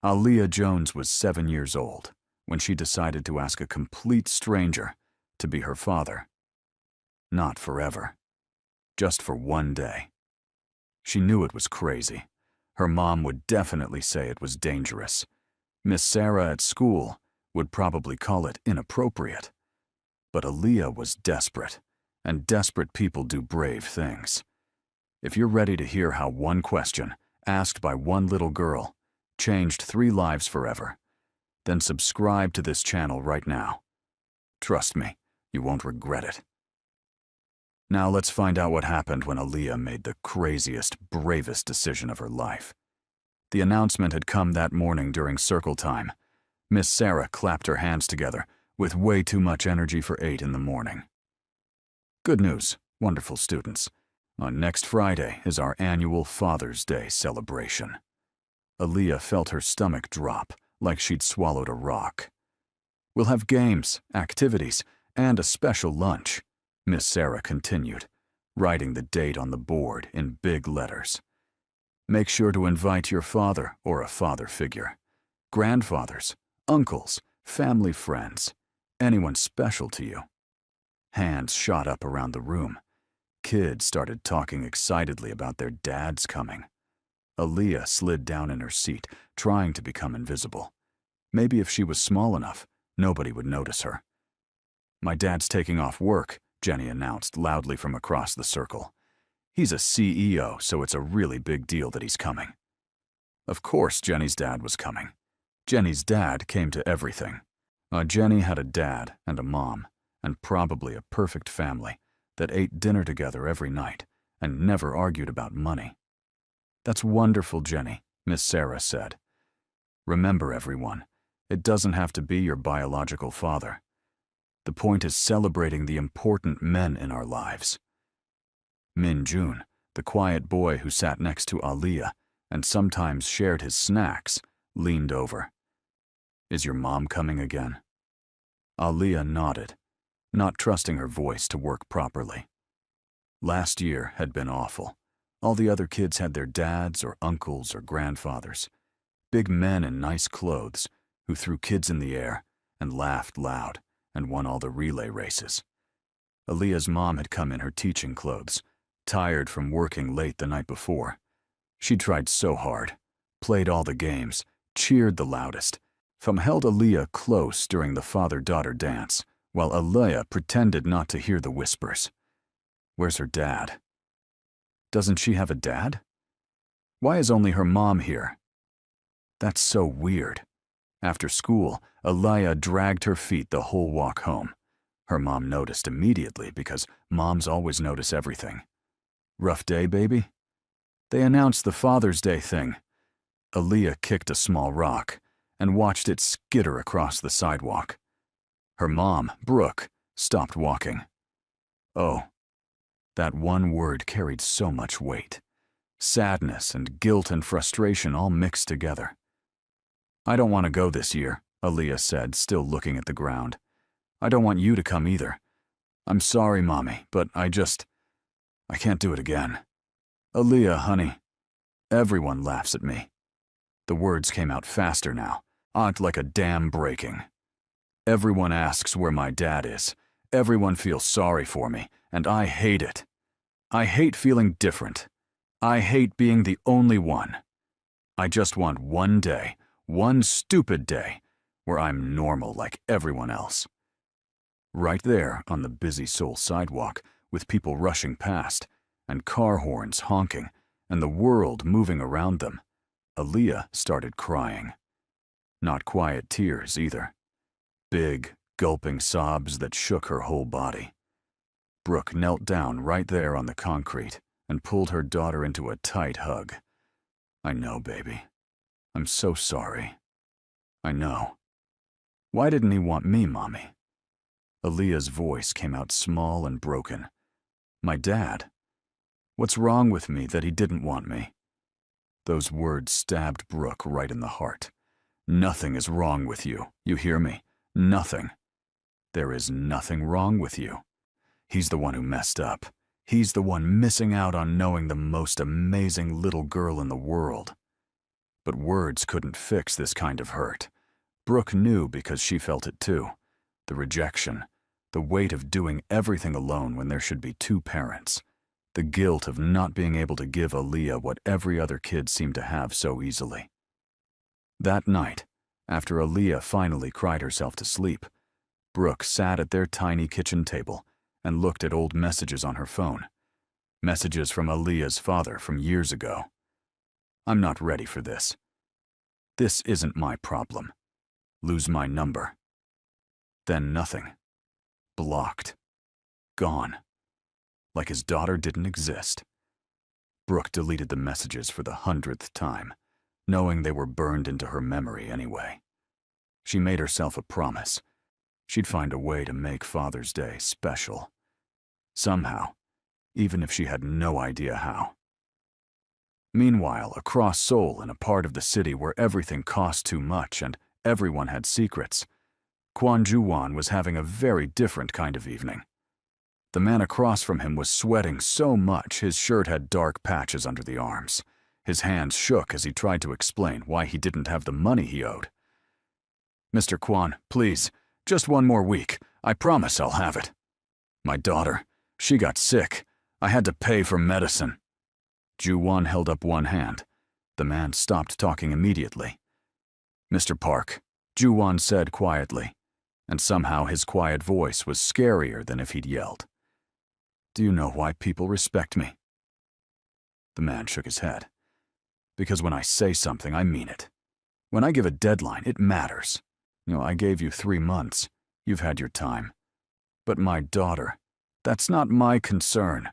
Aaliyah Jones was 7 years old when she decided to ask a complete stranger to be her father. Not forever. Just for one day. She knew it was crazy. Her mom would definitely say it was dangerous. Miss Sarah at school would probably call it inappropriate. But Aaliyah was desperate, and desperate people do brave things. If you're ready to hear how one question, asked by one little girl, changed 3 lives forever, then subscribe to this channel right now. Trust me, you won't regret it. Now let's find out what happened when Aaliyah made the craziest, bravest decision of her life. The announcement had come that morning during circle time. Miss Sarah clapped her hands together with way too much energy for 8 in the morning. Good news, wonderful students. On next Friday is our annual Father's Day celebration. Aaliyah felt her stomach drop like she'd swallowed a rock. We'll have games, activities, and a special lunch, Miss Sarah continued, writing the date on the board in big letters. Make sure to invite your father or a father figure, grandfathers, uncles, family friends, anyone special to you. Hands shot up around the room. Kids started talking excitedly about their dads coming. Aaliyah slid down in her seat, trying to become invisible. Maybe if she was small enough, nobody would notice her. My dad's taking off work, Jenny announced loudly from across the circle. He's a CEO, so it's a really big deal that he's coming. Of course Jenny's dad was coming. Jenny's dad came to everything. Jenny had a dad and a mom, and probably a perfect family that ate dinner together every night and never argued about money. That's wonderful, Jenny, Miss Sarah said. Remember, everyone, it doesn't have to be your biological father. The point is celebrating the important men in our lives. Min Jun, the quiet boy who sat next to Aaliyah and sometimes shared his snacks, leaned over. Is your mom coming again? Aaliyah nodded, not trusting her voice to work properly. Last year had been awful. All the other kids had their dads or uncles or grandfathers, big men in nice clothes who threw kids in the air and laughed loud and won all the relay races. Aaliyah's mom had come in her teaching clothes, tired from working late the night before. She tried so hard, played all the games, cheered the loudest, held Aaliyah close during the father-daughter dance, while Aaliyah pretended not to hear the whispers. Where's her dad? Doesn't she have a dad? Why is only her mom here? That's so weird. After school, Aaliyah dragged her feet the whole walk home. Her mom noticed immediately because moms always notice everything. Rough day, baby? They announced the Father's Day thing. Aaliyah kicked a small rock and watched it skitter across the sidewalk. Her mom, Brooke, stopped walking. Oh. That one word carried so much weight. Sadness and guilt and frustration all mixed together. I don't want to go this year, Aaliyah said, still looking at the ground. I don't want you to come either. I'm sorry, Mommy, but I can't do it again. Aaliyah, honey. Everyone laughs at me. The words came out faster now, like a dam breaking. Everyone asks where my dad is. Everyone feels sorry for me, and I hate it. I hate feeling different. I hate being the only one. I just want one day, one stupid day, where I'm normal like everyone else. Right there on the busy Seoul sidewalk, with people rushing past, and car horns honking, and the world moving around them, Aaliyah started crying. Not quiet tears either. Big, gulping sobs that shook her whole body. Brooke knelt down right there on the concrete and pulled her daughter into a tight hug. I know, baby. I'm so sorry. I know. Why didn't he want me, Mommy? Aaliyah's voice came out small and broken. My dad? What's wrong with me that he didn't want me? Those words stabbed Brooke right in the heart. Nothing is wrong with you, you hear me? Nothing. There is nothing wrong with you. He's the one who messed up. He's the one missing out on knowing the most amazing little girl in the world. But words couldn't fix this kind of hurt. Brooke knew because she felt it too. The rejection, the weight of doing everything alone when there should be two parents, the guilt of not being able to give Aaliyah what every other kid seemed to have so easily. That night, after Aaliyah finally cried herself to sleep, Brooke sat at their tiny kitchen table and looked at old messages on her phone. Messages from Aaliyah's father from years ago. "I'm not ready for this. This isn't my problem. Lose my number." Then nothing. Blocked. Gone. Like his daughter didn't exist. Brooke deleted the messages for the 100th time, knowing they were burned into her memory anyway. She made herself a promise. She'd find a way to make Father's Day special. Somehow, even if she had no idea how. Meanwhile, across Seoul, in a part of the city where everything cost too much and everyone had secrets, Kwon Ju-won was having a very different kind of evening. The man across from him was sweating so much his shirt had dark patches under the arms. His hands shook as he tried to explain why he didn't have the money he owed. "Mr. Kwon, please, just one more week. I promise I'll have it. My daughter, she got sick. I had to pay for medicine." Ju-won held up one hand. The man stopped talking immediately. "Mr. Park," Ju-won said quietly, and somehow his quiet voice was scarier than if he'd yelled. "Do you know why people respect me?" The man shook his head. "Because when I say something, I mean it. When I give a deadline, it matters. I gave you 3 months. You've had your time. But my daughter, that's not my concern."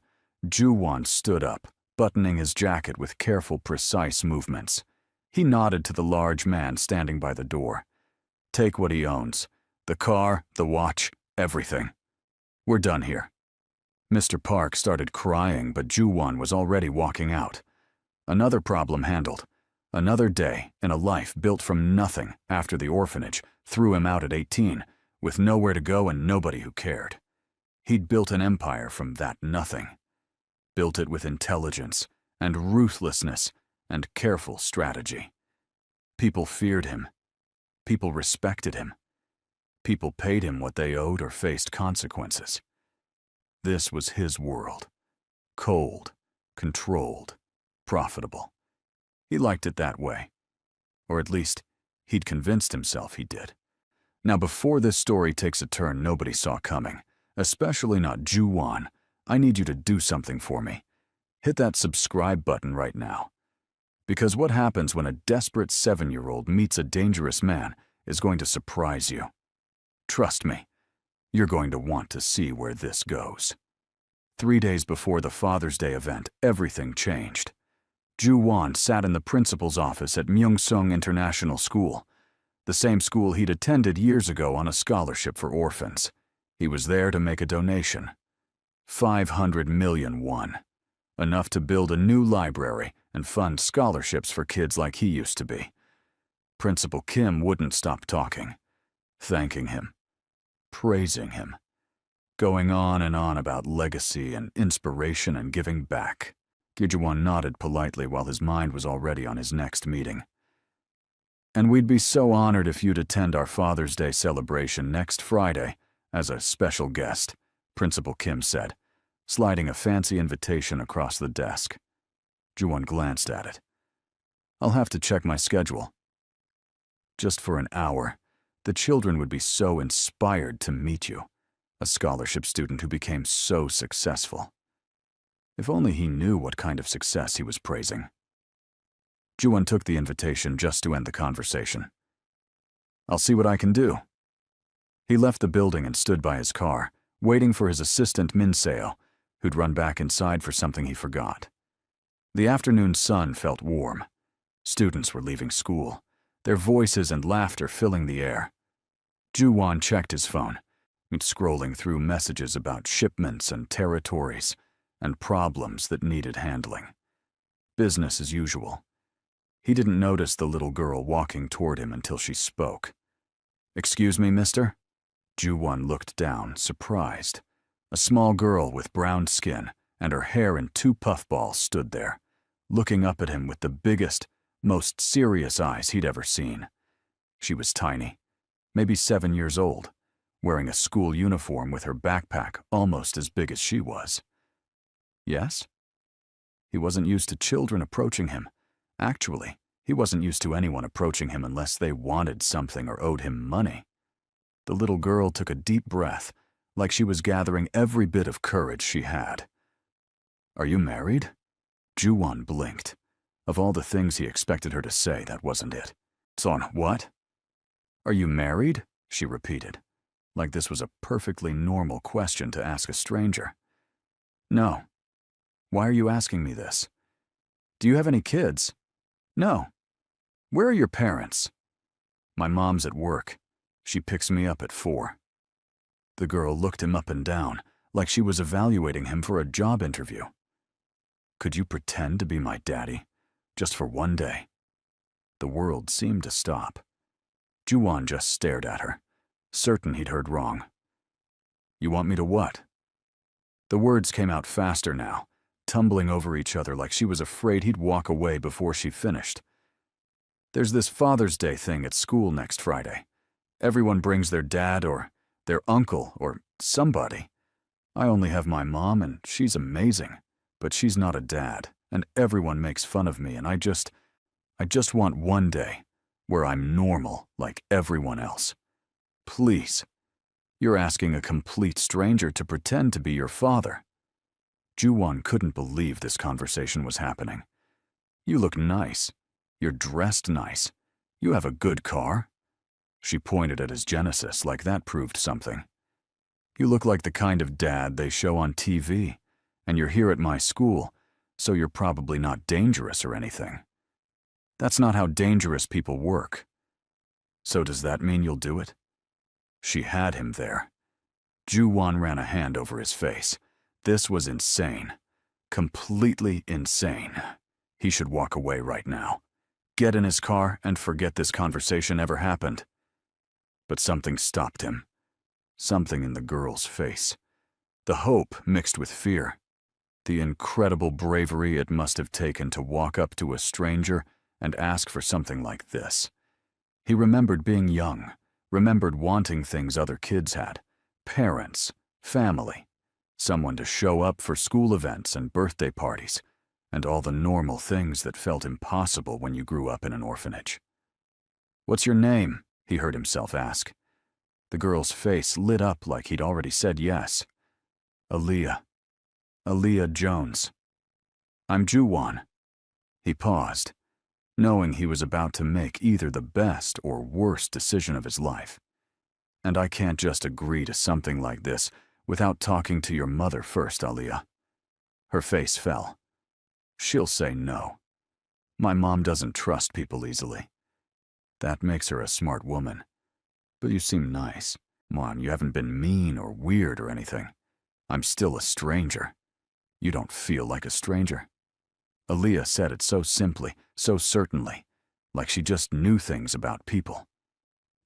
Ju-won stood up, buttoning his jacket with careful, precise movements. He nodded to the large man standing by the door. "Take what he owns. The car, the watch, everything. We're done here." Mr. Park started crying, but Ju-won was already walking out. Another problem handled. Another day in a life built from nothing after the orphanage threw him out at 18, with nowhere to go and nobody who cared. He'd built an empire from that nothing. Built it with intelligence and ruthlessness and careful strategy. People feared him. People respected him. People paid him what they owed or faced consequences. This was his world. Cold, controlled, profitable. He liked it that way. Or at least, he'd convinced himself he did. Now, before this story takes a turn nobody saw coming, especially not Ju-won, I need you to do something for me. Hit that subscribe button right now. Because what happens when a desperate 7-year-old meets a dangerous man is going to surprise you. Trust me, you're going to want to see where this goes. 3 days before the Father's Day event, everything changed. Ju-won sat in the principal's office at Myeongsung International School, the same school he'd attended years ago on a scholarship for orphans. He was there to make a donation. 500 million won. Enough to build a new library and fund scholarships for kids like he used to be. Principal Kim wouldn't stop talking, thanking him, praising him, going on and on about legacy and inspiration and giving back. Ju-won nodded politely while his mind was already on his next meeting. "And we'd be so honored if you'd attend our Father's Day celebration next Friday as a special guest," Principal Kim said, sliding a fancy invitation across the desk. Ju-won glanced at it. "I'll have to check my schedule." Just for an hour, the children would be so inspired to meet you, a scholarship student who became so successful. If only he knew what kind of success he was praising. Ju-won took the invitation just to end the conversation. "I'll see what I can do." He left the building and stood by his car, waiting for his assistant Min-seo, who'd run back inside for something he forgot. The afternoon sun felt warm. Students were leaving school, their voices and laughter filling the air. Ju-won checked his phone, scrolling through messages about shipments and territories, and problems that needed handling. Business as usual. He didn't notice the little girl walking toward him until she spoke. "Excuse me, mister?" Ju-won looked down, surprised. A small girl with brown skin and her hair in 2 puffballs stood there, looking up at him with the biggest, most serious eyes he'd ever seen. She was tiny, maybe 7 years old, wearing a school uniform with her backpack almost as big as she was. Yes? He wasn't used to children approaching him. Actually, he wasn't used to anyone approaching him unless they wanted something or owed him money. The little girl took a deep breath, like she was gathering every bit of courage she had. "Are you married?" Ju-won blinked. Of all the things he expected her to say, that wasn't it. "Son, what?" "Are you married?" she repeated, like this was a perfectly normal question to ask a stranger. "No." "Why are you asking me this?" "Do you have any kids?" "No." "Where are your parents?" "My mom's at work. She picks me up at 4. The girl looked him up and down, like she was evaluating him for a job interview. "Could you pretend to be my daddy? Just for one day?" The world seemed to stop. Ju-won just stared at her, certain he'd heard wrong. "You want me to what?" The words came out faster now, tumbling over each other like she was afraid he'd walk away before she finished. "There's this Father's Day thing at school next Friday. Everyone brings their dad or their uncle or somebody. I only have my mom and she's amazing, but she's not a dad, and everyone makes fun of me, and I just want one day where I'm normal like everyone else. Please. You're asking a complete stranger to pretend to be your father." Ju-won couldn't believe this conversation was happening. "You look nice. You're dressed nice. You have a good car." She pointed at his Genesis like that proved something. "You look like the kind of dad they show on TV, and you're here at my school, so you're probably not dangerous or anything. That's not how dangerous people work. So does that mean you'll do it?" She had him there. Ju-won ran a hand over his face. This was insane. Completely insane. He should walk away right now. Get in his car and forget this conversation ever happened. But something stopped him. Something in the girl's face. The hope mixed with fear. The incredible bravery it must have taken to walk up to a stranger and ask for something like this. He remembered being young, remembered wanting things other kids had. Parents, family, someone to show up for school events and birthday parties, and all the normal things that felt impossible when you grew up in an orphanage. "What's your name?" he heard himself ask. The girl's face lit up like he'd already said yes. "Aaliyah. Aaliyah Jones." "I'm Ju-won." He paused, knowing he was about to make either the best or worst decision of his life. "And I can't just agree to something like this without talking to your mother first, Aaliyah." Her face fell. "She'll say no. My mom doesn't trust people easily. That makes her a smart woman. But you seem nice. Mom, you haven't been mean or weird or anything. I'm still a stranger. You don't feel like a stranger." Aaliyah said it so simply, so certainly, like she just knew things about people.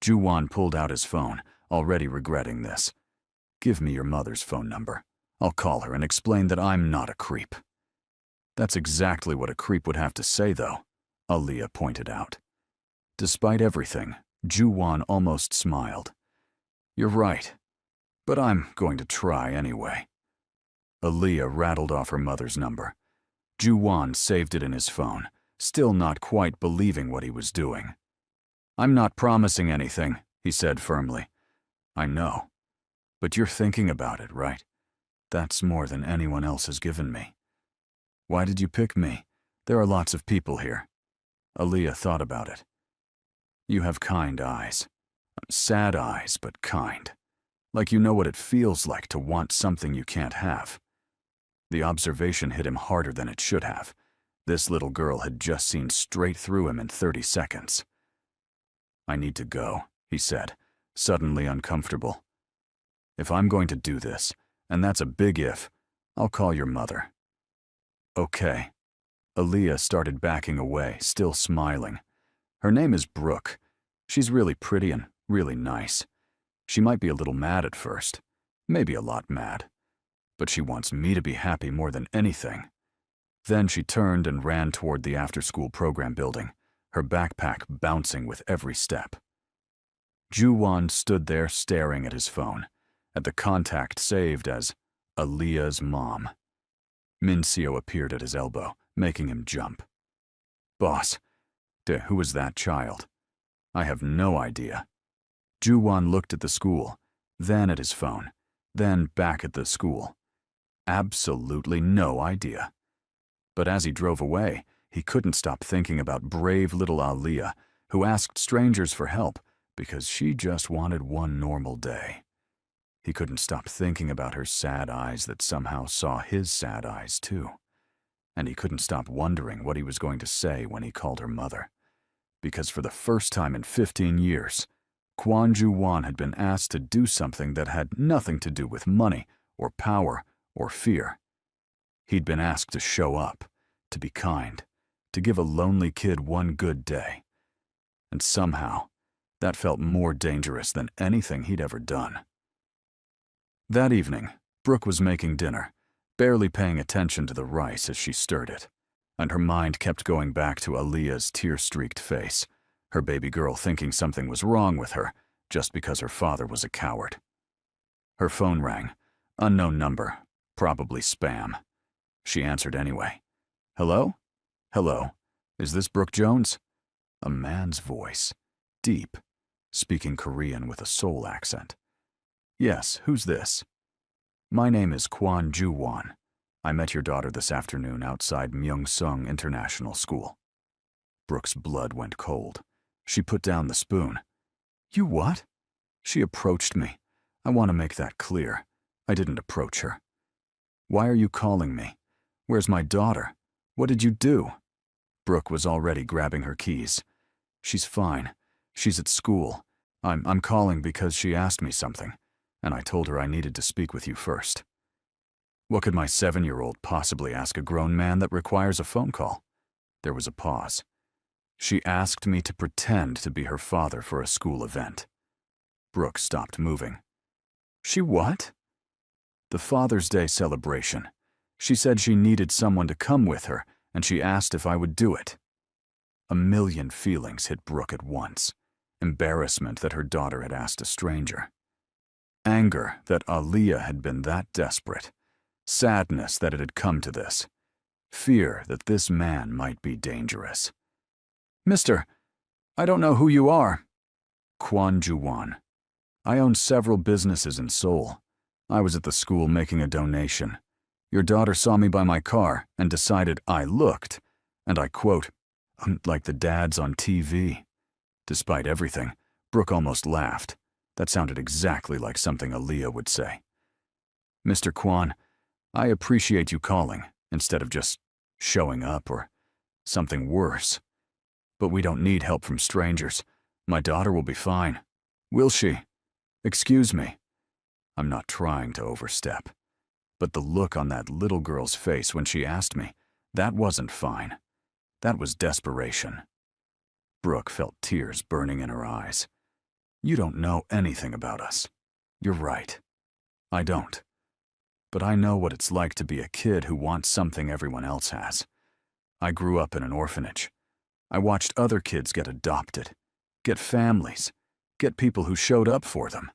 Ju-won pulled out his phone, already regretting this. "Give me your mother's phone number. I'll call her and explain that I'm not a creep." "That's exactly what a creep would have to say, though," Aaliyah pointed out. Despite everything, Ju-won almost smiled. "You're right, but I'm going to try anyway." Aaliyah rattled off her mother's number. Ju-won saved it in his phone, still not quite believing what he was doing. "I'm not promising anything," he said firmly. "I know, but you're thinking about it, right? That's more than anyone else has given me." "Why did you pick me? There are lots of people here." Aaliyah thought about it. "You have kind eyes. Sad eyes, but kind. Like you know what it feels like to want something you can't have." The observation hit him harder than it should have. This little girl had just seen straight through him in 30 seconds. "I need to go," he said, suddenly uncomfortable. "If I'm going to do this, and that's a big if, I'll call your mother." "Okay." Aaliyah started backing away, still smiling. "Her name is Brooke. She's really pretty and really nice. She might be a little mad at first, maybe a lot mad, but she wants me to be happy more than anything." Then she turned and ran toward the after-school program building, her backpack bouncing with every step. Ju-won stood there staring at his phone, at the contact saved as Aaliyah's mom. Min-seo appeared at his elbow, making him jump. "Boss, who was that child?" "I have no idea." Ju-won looked at the school, then at his phone, then back at the school. Absolutely no idea. But as he drove away, he couldn't stop thinking about brave little Aaliyah, who asked strangers for help because she just wanted one normal day. He couldn't stop thinking about her sad eyes that somehow saw his sad eyes too. And he couldn't stop wondering what he was going to say when he called her mother. Because for the first time in 15 years, Kwon Ju-won had been asked to do something that had nothing to do with money or power or fear. He'd been asked to show up, to be kind, to give a lonely kid one good day. And somehow, that felt more dangerous than anything he'd ever done. That evening, Brooke was making dinner, barely paying attention to the rice as she stirred it, and her mind kept going back to Aaliyah's tear-streaked face, her baby girl thinking something was wrong with her just because her father was a coward. Her phone rang. Unknown number, probably spam. She answered anyway. "Hello? Hello. Is this Brooke Jones?" A man's voice, deep, speaking Korean with a Seoul accent. "Yes, who's this?" "My name is Kwon Ju-won. I met your daughter this afternoon outside Myeong-sung International School." Brooke's blood went cold. She put down the spoon. "You what?" "She approached me. I want to make that clear. I didn't approach her." "Why are you calling me? Where's my daughter? What did you do?" Brooke was already grabbing her keys. "She's fine. She's at school. I'm calling because she asked me something, and I told her I needed to speak with you first." What could my 7-year-old possibly ask a grown man that requires a phone call? There was a pause. "She asked me to pretend to be her father for a school event." Brooke stopped moving. "She what?" "The Father's Day celebration. She said she needed someone to come with her, and she asked if I would do it." A million feelings hit Brooke at once. Embarrassment that her daughter had asked a stranger. Anger that Aaliyah had been that desperate. Sadness that it had come to this. Fear that this man might be dangerous. "Mister, I don't know who you are." "Kwon Ju-won. I own several businesses in Seoul. I was at the school making a donation. Your daughter saw me by my car and decided I looked, and I quote, like the dads on TV." Despite everything, Brooke almost laughed. That sounded exactly like something Aaliyah would say. "Mr. Kwon, I appreciate you calling instead of just showing up or something worse. But we don't need help from strangers. My daughter will be fine." "Will she?" "Excuse me." I'm not trying to overstep. But the look on that little girl's face when she asked me, that wasn't fine. That was desperation. Brooke felt tears burning in her eyes. "You don't know anything about us." "You're right. I don't. But I know what it's like to be a kid who wants something everyone else has. I grew up in an orphanage. I watched other kids get adopted, get families, get people who showed up for them.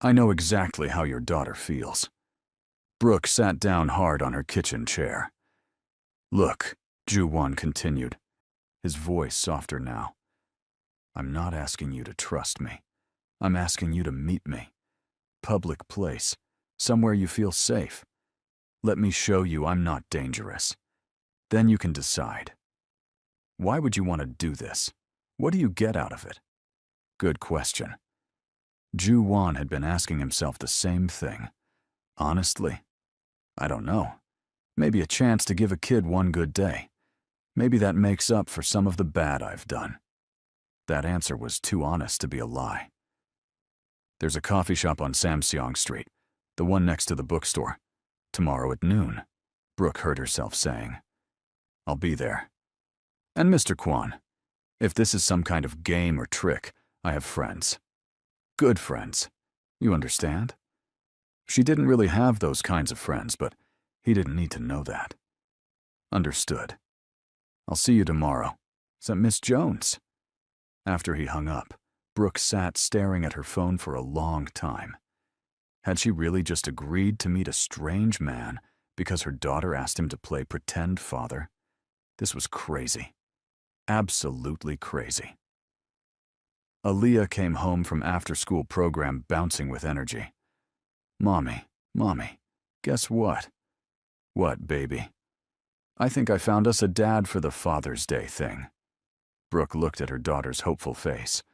I know exactly how your daughter feels." Brooke sat down hard on her kitchen chair. "Look," Ju-won continued, his voice softer now. "I'm not asking you to trust me. I'm asking you to meet me. Public place, somewhere you feel safe. Let me show you I'm not dangerous. Then you can decide. Why would you want to do this? What do you get out of it?" Good question. Ju-won had been asking himself the same thing. Honestly, I don't know. Maybe a chance to give a kid one good day. Maybe that makes up for some of the bad I've done. That answer was too honest to be a lie. "There's a coffee shop on Samseong Street, the one next to the bookstore. Tomorrow at noon," Brooke heard herself saying. "I'll be there. And Mr. Kwon, if this is some kind of game or trick, I have friends. Good friends. You understand?" She didn't really have those kinds of friends, but he didn't need to know that. "Understood. I'll see you tomorrow. Is that Miss Jones?" After he hung up, Brooke sat staring at her phone for a long time. Had she really just agreed to meet a strange man because her daughter asked him to play pretend father? This was crazy. Absolutely crazy. Aaliyah came home from after-school program bouncing with energy. Mommy, guess what?" "What, baby?" "I think I found us a dad for the Father's Day thing." Brooke looked at her daughter's hopeful face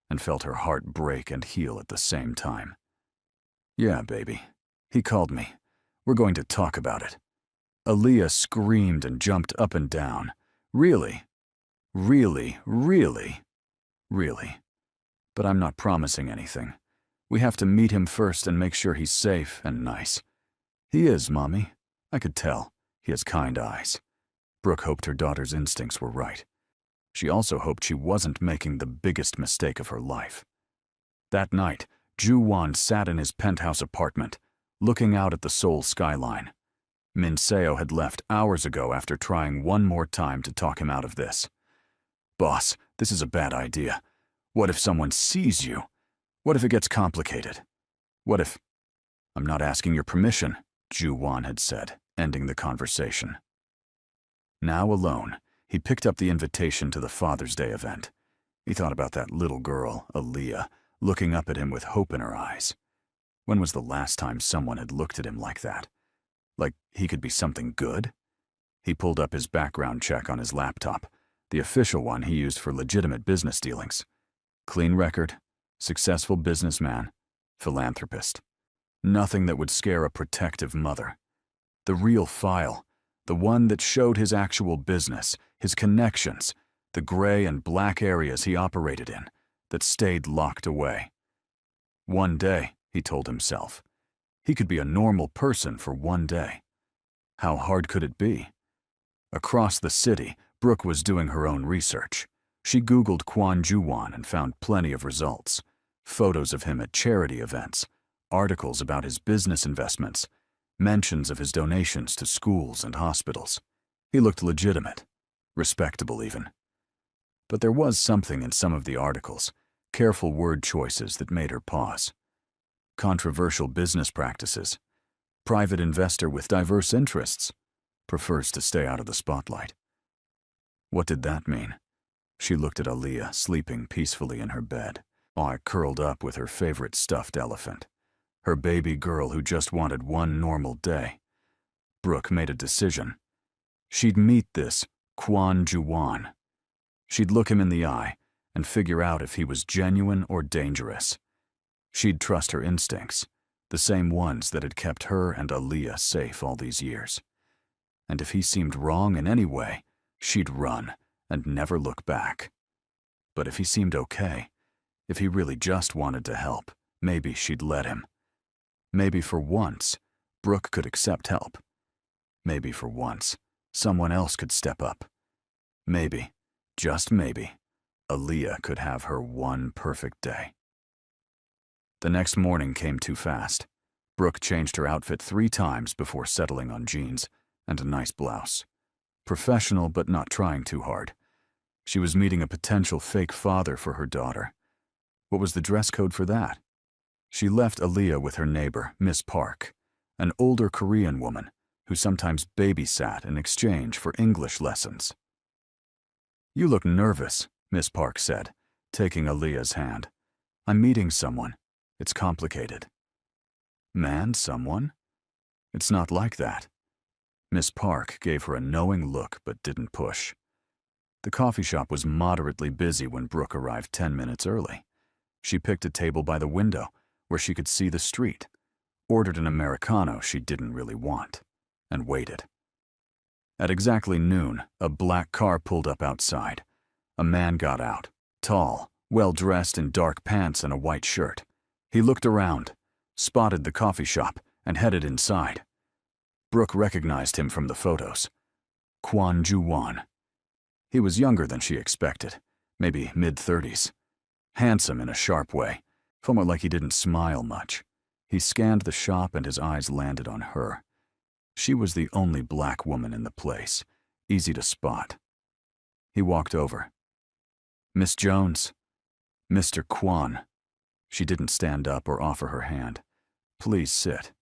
and felt her heart break and heal at the same time. "Yeah, baby. He called me. We're going to talk about it." Aaliyah screamed and jumped up and down. "Really? Really? Really? Really? But I'm not promising anything. We have to meet him first and make sure he's safe and nice." "He is, Mommy. I could tell. He has kind eyes." Brooke hoped her daughter's instincts were right. She also hoped she wasn't making the biggest mistake of her life. That night, Ju-won sat in his penthouse apartment, looking out at the Seoul skyline. Min Seo had left hours ago after trying one more time to talk him out of this. "Boss, this is a bad idea. What if someone sees you? What if it gets complicated? What if—" "I'm not asking your permission," Ju-won had said, ending the conversation. Now alone, he picked up the invitation to the Father's Day event. He thought about that little girl, Aaliyah, looking up at him with hope in her eyes. When was the last time someone had looked at him like that? Like he could be something good? He pulled up his background check on his laptop, the official one he used for legitimate business dealings. Clean record, successful businessman, philanthropist. Nothing that would scare a protective mother. The real file, the one that showed his actual business, his connections, the gray and black areas he operated in, that stayed locked away. One day, he told himself, he could be a normal person for one day. How hard could it be? Across the city, Brooke was doing her own research. She Googled Kwon Ju-won and found plenty of results. Photos of him at charity events, articles about his business investments, mentions of his donations to schools and hospitals. He looked legitimate, respectable even. But there was something in some of the articles, careful word choices that made her pause. Controversial business practices. Private investor with diverse interests. Prefers to stay out of the spotlight. What did that mean? She looked at Aaliyah sleeping peacefully in her bed, curled up with her favorite stuffed elephant. Her baby girl who just wanted one normal day. Brooke made a decision. She'd meet this Kwon Ju-won. She'd look him in the eye and figure out if he was genuine or dangerous. She'd trust her instincts, the same ones that had kept her and Aaliyah safe all these years. And if he seemed wrong in any way, she'd run and never look back. But if he seemed okay, if he really just wanted to help, maybe she'd let him. Maybe for once, Brooke could accept help. Maybe for once, someone else could step up. Maybe, just maybe, Aaliyah could have her one perfect day. The next morning came too fast. Brooke changed her outfit 3 times before settling on jeans and a nice blouse. Professional but not trying too hard. She was meeting a potential fake father for her daughter. What was the dress code for that? She left Aaliyah with her neighbor, Miss Park, an older Korean woman who sometimes babysat in exchange for English lessons. "You look nervous," Miss Park said, taking Aaliyah's hand. "I'm meeting someone. It's complicated." "Man, someone? It's not like that." Miss Park gave her a knowing look but didn't push. The coffee shop was moderately busy when Brooke arrived 10 minutes early. She picked a table by the window where she could see the street, ordered an Americano she didn't really want, and waited. At exactly noon, a black car pulled up outside. A man got out, tall, well-dressed in dark pants and a white shirt. He looked around, spotted the coffee shop, and headed inside. Brooke recognized him from the photos. Kwon Ju-won. He was younger than she expected, maybe mid-30s. Handsome in a sharp way, almost like he didn't smile much. He scanned the shop and his eyes landed on her. She was the only black woman in the place, easy to spot. He walked over, Miss Jones. Mr. Kwan. She didn't stand up or offer her hand. Please sit.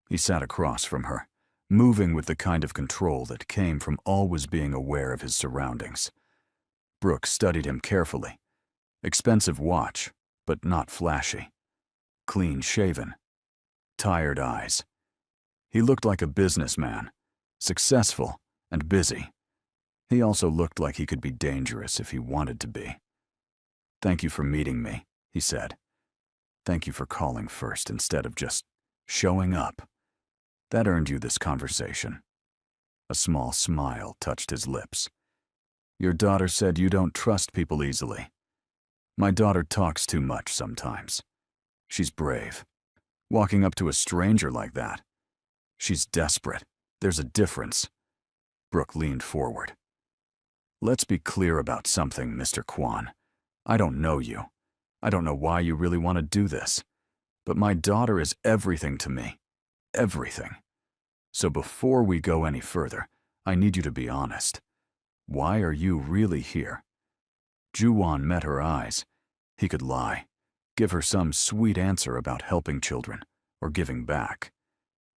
He sat across from her, moving with the kind of control that came from always being aware of his surroundings. Brooke studied him carefully. Expensive watch, but not flashy. Clean-shaven. Tired eyes. He looked like a businessman, successful and busy. He also looked like he could be dangerous if he wanted to be. "Thank you for meeting me," he said. "Thank you for calling first instead of just showing up. That earned you this conversation." A small smile touched his lips. "Your daughter said you don't trust people easily. My daughter talks too much sometimes. She's brave. Walking up to a stranger like that. She's desperate. There's a difference." Brooke leaned forward. "Let's be clear about something, Mr. Kwan. I don't know you. I don't know why you really want to do this. But my daughter is everything to me. Everything. So before we go any further, I need you to be honest. Why are you really here?" Ju-won met her eyes. He could lie, give her some sweet answer about helping children or giving back.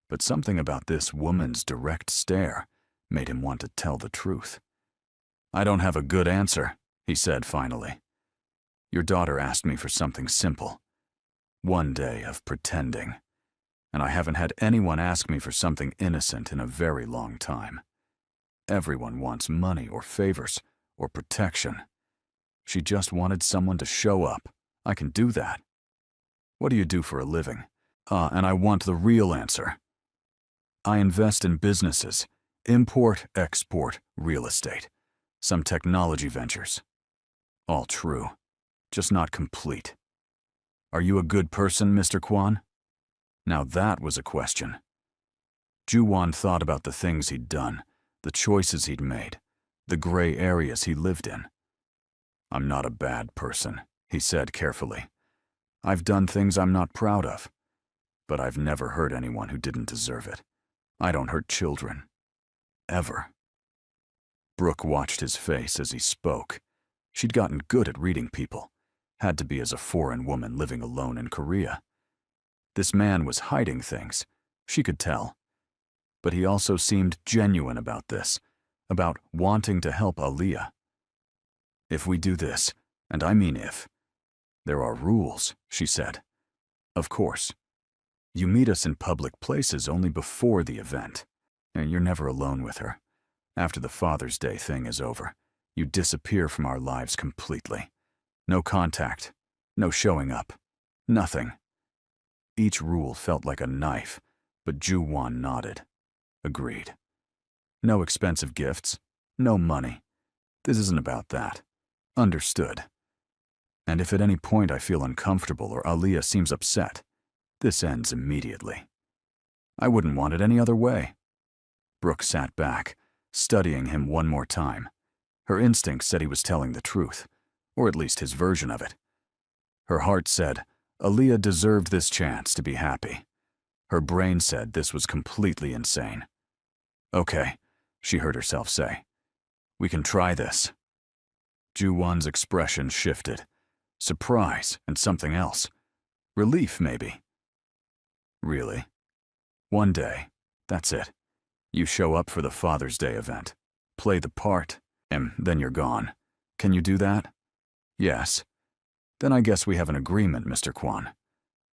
But something about this woman's direct stare made him want to tell the truth. "I don't have a good answer," he said finally. "Your daughter asked me for something simple. One day of pretending. And I haven't had anyone ask me for something innocent in a very long time. Everyone wants money or favors or protection. She just wanted someone to show up. I can do that. What do you do for a living? And I want the real answer. I invest in businesses, import, export, real estate, some technology ventures. All true, just not complete. Are you a good person, Mr. Kwan?" Now that was a question. Ju-won thought about the things he'd done, the choices he'd made, the gray areas he lived in. "I'm not a bad person," he said carefully. "I've done things I'm not proud of, but I've never hurt anyone who didn't deserve it. I don't hurt children. Ever." Brooke watched his face as he spoke. She'd gotten good at reading people. Had to be as a foreign woman living alone in Korea. This man was hiding things. She could tell. But he also seemed genuine about this, about wanting to help Aaliyah. "If we do this, and I mean if, there are rules," she said. "Of course. You meet us in public places only before the event. And you're never alone with her. After the Father's Day thing is over, you disappear from our lives completely. No contact, no showing up, nothing." Each rule felt like a knife, but Ju-won nodded. Agreed. "No expensive gifts, no money. This isn't about that. Understood. And if at any point I feel uncomfortable or Aaliyah seems upset, this ends immediately. I wouldn't want it any other way." Brooke sat back, studying him one more time. Her instinct said he was telling the truth, or at least his version of it. Her heart said Aaliyah deserved this chance to be happy. Her brain said this was completely insane. "Okay," she heard herself say. "We can try this." Ju-won's expression shifted. Surprise and something else. Relief, maybe. "Really? One day, that's it. You show up for the Father's Day event, play the part, and then you're gone. Can you do that?" "Yes." "Then I guess we have an agreement, Mr. Kwan.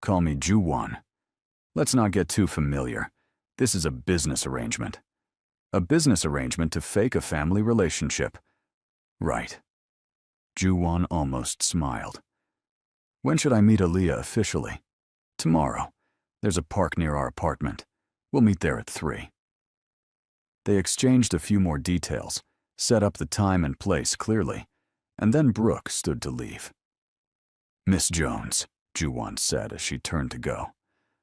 Call me Ju-won. Let's not get too familiar. This is a business arrangement. A business arrangement to fake a family relationship." "Right." Ju-won almost smiled. "When should I meet Aaliyah officially?" "Tomorrow. There's a park near our apartment. We'll meet there at 3. They exchanged a few more details, set up the time and place clearly, and then Brooke stood to leave. "Miss Jones," Ju-won said as she turned to go.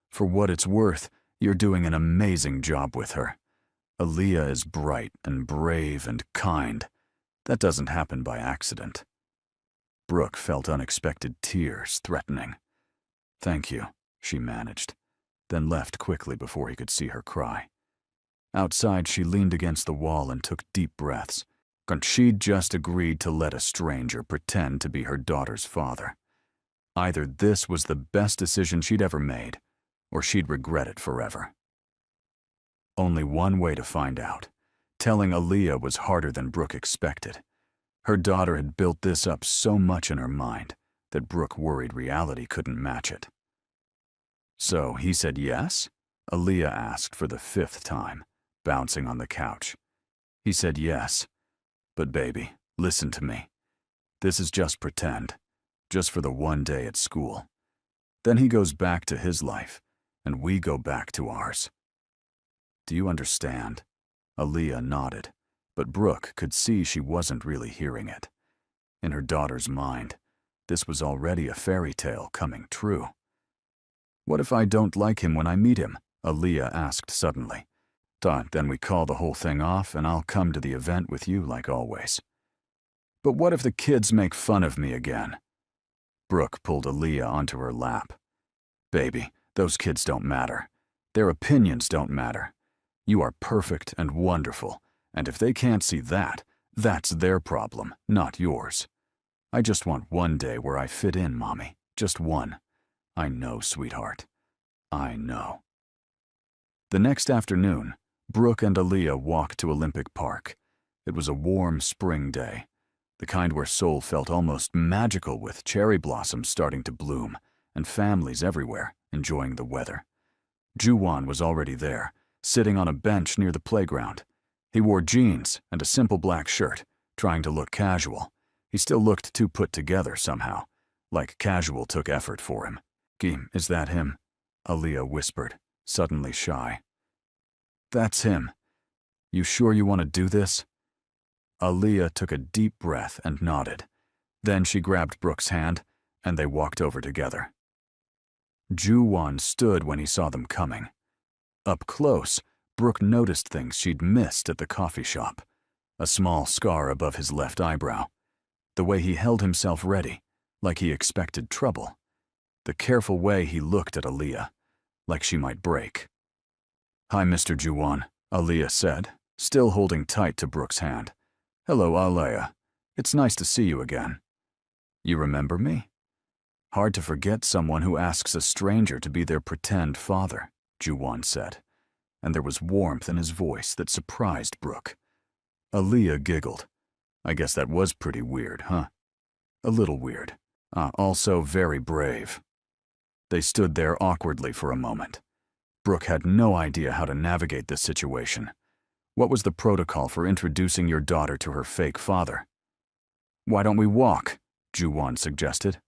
"For what it's worth, you're doing an amazing job with her. Aaliyah is bright and brave and kind. That doesn't happen by accident." Brooke felt unexpected tears threatening. "Thank you," she managed, then left quickly before he could see her cry. Outside, she leaned against the wall and took deep breaths. and she'd just agreed to let a stranger pretend to be her daughter's father. Either this was the best decision she'd ever made, or she'd regret it forever. Only one way to find out. Telling Aaliyah was harder than Brooke expected. Her daughter had built this up so much in her mind that Brooke worried reality couldn't match it. So he said yes? Aaliyah asked for the 5th time, bouncing on the couch. He said yes. But baby, listen to me. This is just pretend, just for the one day at school. Then he goes back to his life, and we go back to ours. Do you understand? Aaliyah nodded, but Brooke could see she wasn't really hearing it. In her daughter's mind, this was already a fairy tale coming true. What if I don't like him when I meet him? Aaliyah asked suddenly. Then we call the whole thing off and I'll come to the event with you like always. But what if the kids make fun of me again? Brooke pulled Aaliyah onto her lap. Baby, those kids don't matter. Their opinions don't matter. You are perfect and wonderful, and if they can't see that, that's their problem, not yours. I just want one day where I fit in, Mommy. Just one. I know, sweetheart. I know. The next afternoon, Brooke and Aaliyah walked to Olympic Park. It was a warm spring day, the kind where Seoul felt almost magical with cherry blossoms starting to bloom and families everywhere enjoying the weather. Ju-won was already there, sitting on a bench near the playground. He wore jeans and a simple black shirt, trying to look casual. He still looked too put together somehow, like casual took effort for him. Kim, is that him? Aaliyah whispered, suddenly shy. That's him. You sure you want to do this? Aaliyah took a deep breath and nodded. Then she grabbed Brooke's hand, and they walked over together. Ju-won stood when he saw them coming. Up close, Brooke noticed things she'd missed at the coffee shop. A small scar above his left eyebrow. The way he held himself ready, like he expected trouble. The careful way he looked at Aaliyah, like she might break. Hi, Mr. Ju-won, Aaliyah said, still holding tight to Brooke's hand. Hello, Aaliyah. It's nice to see you again. You remember me? Hard to forget someone who asks a stranger to be their pretend father, Ju-won said, and there was warmth in his voice that surprised Brooke. Aaliyah giggled. I guess that was pretty weird, huh? A little weird. Also very brave. They stood there awkwardly for a moment. Brooke had no idea how to navigate this situation. What was the protocol for introducing your daughter to her fake father? Why don't we walk? Ju-won suggested.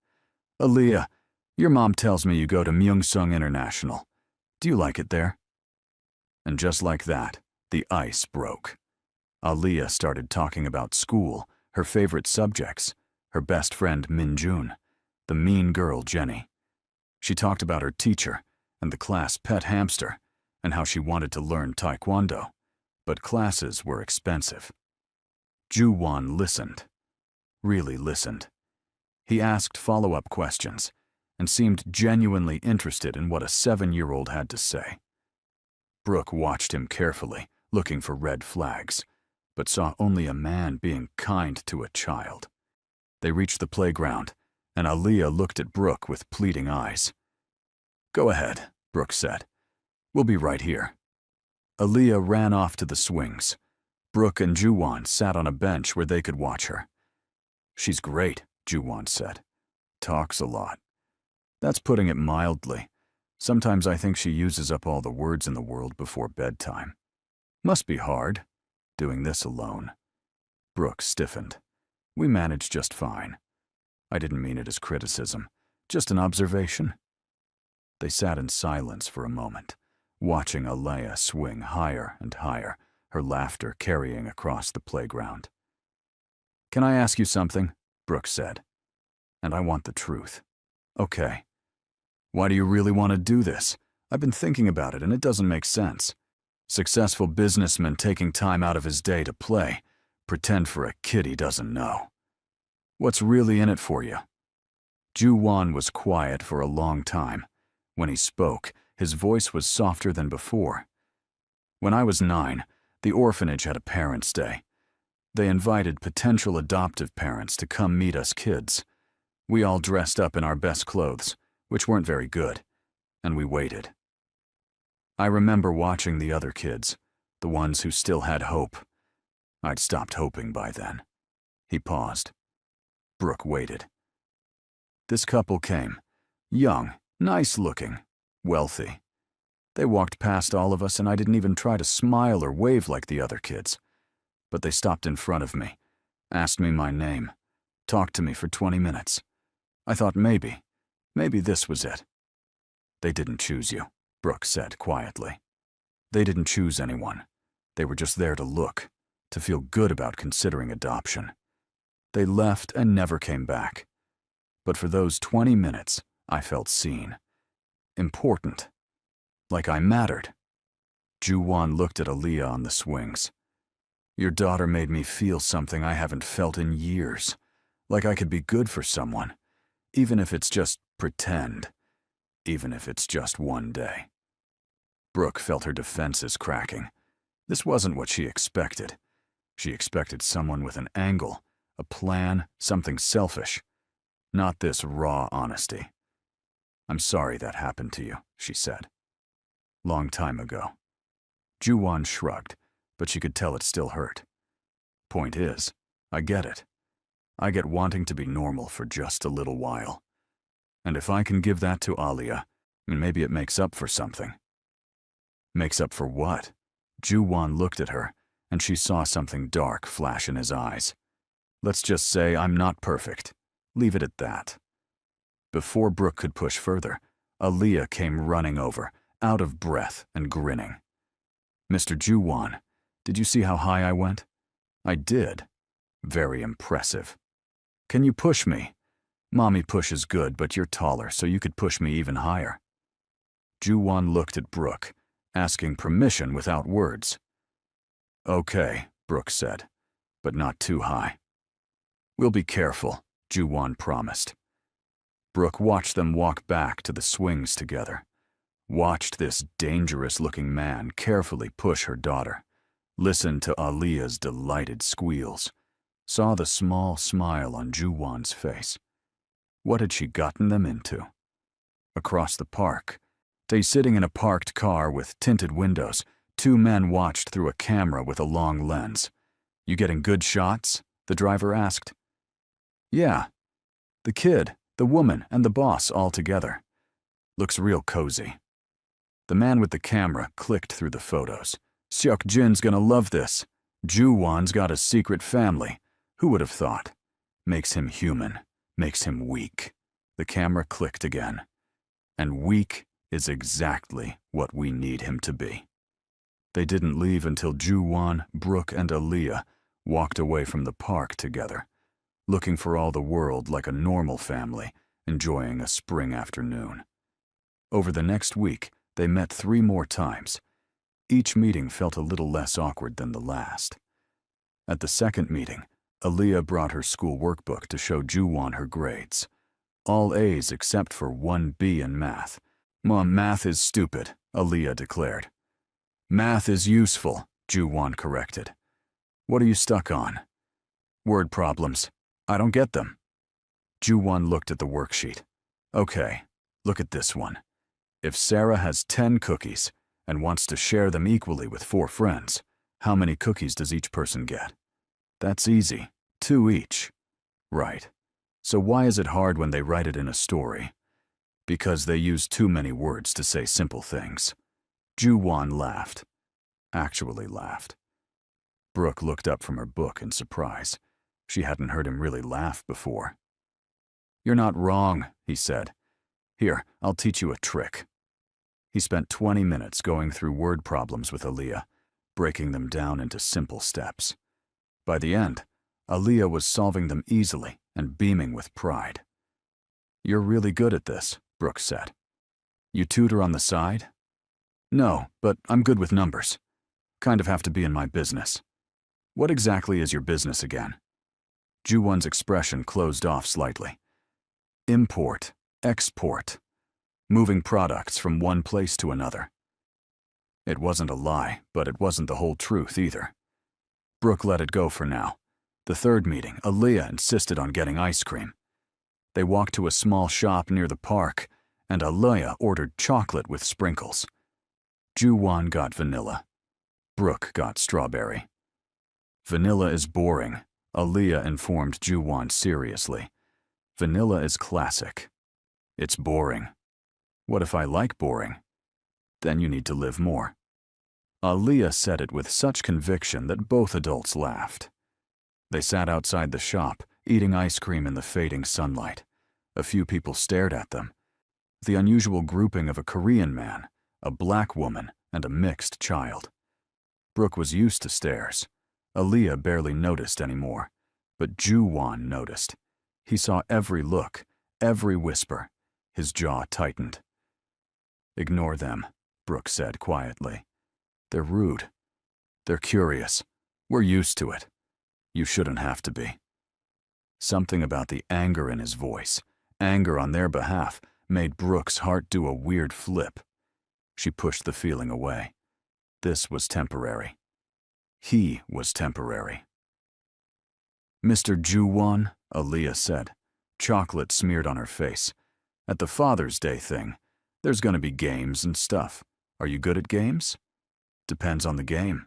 Aaliyah, your mom tells me you go to Myeongsung International. Do you like it there? And just like that, the ice broke. Aaliyah started talking about school, her favorite subjects, her best friend Min-jun, the mean girl Jenny. She talked about her teacher and the class pet hamster and how she wanted to learn taekwondo, but classes were expensive. Ju-won listened, really listened. He asked follow-up questions and seemed genuinely interested in what a 7-year-old had to say. Brooke watched him carefully, looking for red flags, but saw only a man being kind to a child. They reached the playground, and Aaliyah looked at Brooke with pleading eyes. Go ahead, Brooke said. We'll be right here. Aaliyah ran off to the swings. Brooke and Ju-won sat on a bench where they could watch her. She's great, Ju-won said. Talks a lot. That's putting it mildly. Sometimes I think she uses up all the words in the world before bedtime. Must be hard, doing this alone. Brooke stiffened. We managed just fine. I didn't mean it as criticism, just an observation. They sat in silence for a moment, watching Aaliyah swing higher and higher, her laughter carrying across the playground. Can I ask you something? Brooke said. And I want the truth. Okay. Why do you really want to do this? I've been thinking about it and it doesn't make sense. Successful businessman taking time out of his day to play, pretend for a kid he doesn't know. What's really in it for you? Ju-won was quiet for a long time. When he spoke, his voice was softer than before. When I was 9, the orphanage had a parents' day. They invited potential adoptive parents to come meet us kids. We all dressed up in our best clothes, which weren't very good, and we waited. I remember watching the other kids, the ones who still had hope. I'd stopped hoping by then. He paused. Brooke waited. This couple came. Young, nice-looking, wealthy. They walked past all of us, and I didn't even try to smile or wave like the other kids. But they stopped in front of me, asked me my name, talked to me for 20 minutes. I thought maybe this was it. They didn't choose you, Brooke said quietly. They didn't choose anyone. They were just there to look, to feel good about considering adoption. They left and never came back. But for those 20 minutes, I felt seen. Important. Like I mattered. Ju-won looked at Aaliyah on the swings. Your daughter made me feel something I haven't felt in years. Like I could be good for someone. Even if it's just pretend. Even if it's just one day. Brooke felt her defenses cracking. This wasn't what she expected. She expected someone with an angle, a plan, something selfish. Not this raw honesty. I'm sorry that happened to you, she said. Long time ago. Ju-won shrugged, but she could tell it still hurt. Point is, I get it. I get wanting to be normal for just a little while. And if I can give that to Aaliyah, maybe it makes up for something. Makes up for what? Ju-won looked at her, and she saw something dark flash in his eyes. Let's just say I'm not perfect. Leave it at that. Before Brooke could push further, Aaliyah came running over, out of breath and grinning. Mr. Ju-won, did you see how high I went? I did. Very impressive. Can you push me? Mommy pushes good, but you're taller, so you could push me even higher. Ju-won looked at Brooke, asking permission without words. Okay, Brooke said, but not too high. We'll be careful, Ju-won promised. Brooke watched them walk back to the swings together. Watched this dangerous-looking man carefully push her daughter. Listened to Aaliyah's delighted squeals. Saw the small smile on Ju-won's face. What had she gotten them into? Across the park, they sitting in a parked car with tinted windows, two men watched through a camera with a long lens. You getting good shots? The driver asked. Yeah. The kid, the woman, and the boss all together. Looks real cozy. The man with the camera clicked through the photos. Seok-jin's gonna love this. Ju-won's got a secret family. Who would have thought? Makes him human. Makes him weak. The camera clicked again. And weak is exactly what we need him to be. They didn't leave until Ju-won, Brooke, and Aaliyah walked away from the park together, looking for all the world like a normal family, enjoying a spring afternoon. Over the next week, they met 3 more times. Each meeting felt a little less awkward than the last. At the second meeting, Aaliyah brought her school workbook to show Ju-won her grades. All A's except for 1 B in math. Mom, math is stupid, Aaliyah declared. Math is useful, Ju-won corrected. What are you stuck on? Word problems. I don't get them. Ju-won looked at the worksheet. Okay, look at this one. If Sarah has 10 cookies and wants to share them equally with 4 friends, how many cookies does each person get? That's easy. 2 each. Right. So why is it hard when they write it in a story? Because they use too many words to say simple things. Ju-won laughed. Actually laughed. Brooke looked up from her book in surprise. She hadn't heard him really laugh before. You're not wrong, he said. Here, I'll teach you a trick. He spent 20 minutes going through word problems with Aaliyah, breaking them down into simple steps. By the end, Aaliyah was solving them easily and beaming with pride. You're really good at this, Brooke said. You tutor on the side? No, but I'm good with numbers. Kind of have to be in my business. What exactly is your business again? Ju-won's expression closed off slightly. Import, export. Moving products from one place to another. It wasn't a lie, but it wasn't the whole truth either. Brooke let it go for now, The third meeting, Aaliyah insisted on getting ice cream. They walked to a small shop near the park, and Aaliyah ordered chocolate with sprinkles. Ju-won got vanilla. Brooke got strawberry. Vanilla is boring, Aaliyah informed Ju-won seriously. Vanilla is classic. It's boring. What if I like boring? Then you need to live more. Aaliyah said it with such conviction that both adults laughed. They sat outside the shop, eating ice cream in the fading sunlight. A few people stared at them. The unusual grouping of a Korean man, a black woman, and a mixed child. Brooke was used to stares. Aaliyah barely noticed anymore, but Ju-won noticed. He saw every look, every whisper. His jaw tightened. "Ignore them," Brooke said quietly. "They're rude. They're curious. We're used to it. You shouldn't have to be." Something about the anger in his voice, anger on their behalf, made Brooke's heart do a weird flip. She pushed the feeling away. This was temporary. He was temporary. "Mr. Ju-won," Aaliyah said, chocolate smeared on her face. "At the Father's Day thing, there's gonna be games and stuff. Are you good at games?" "Depends on the game.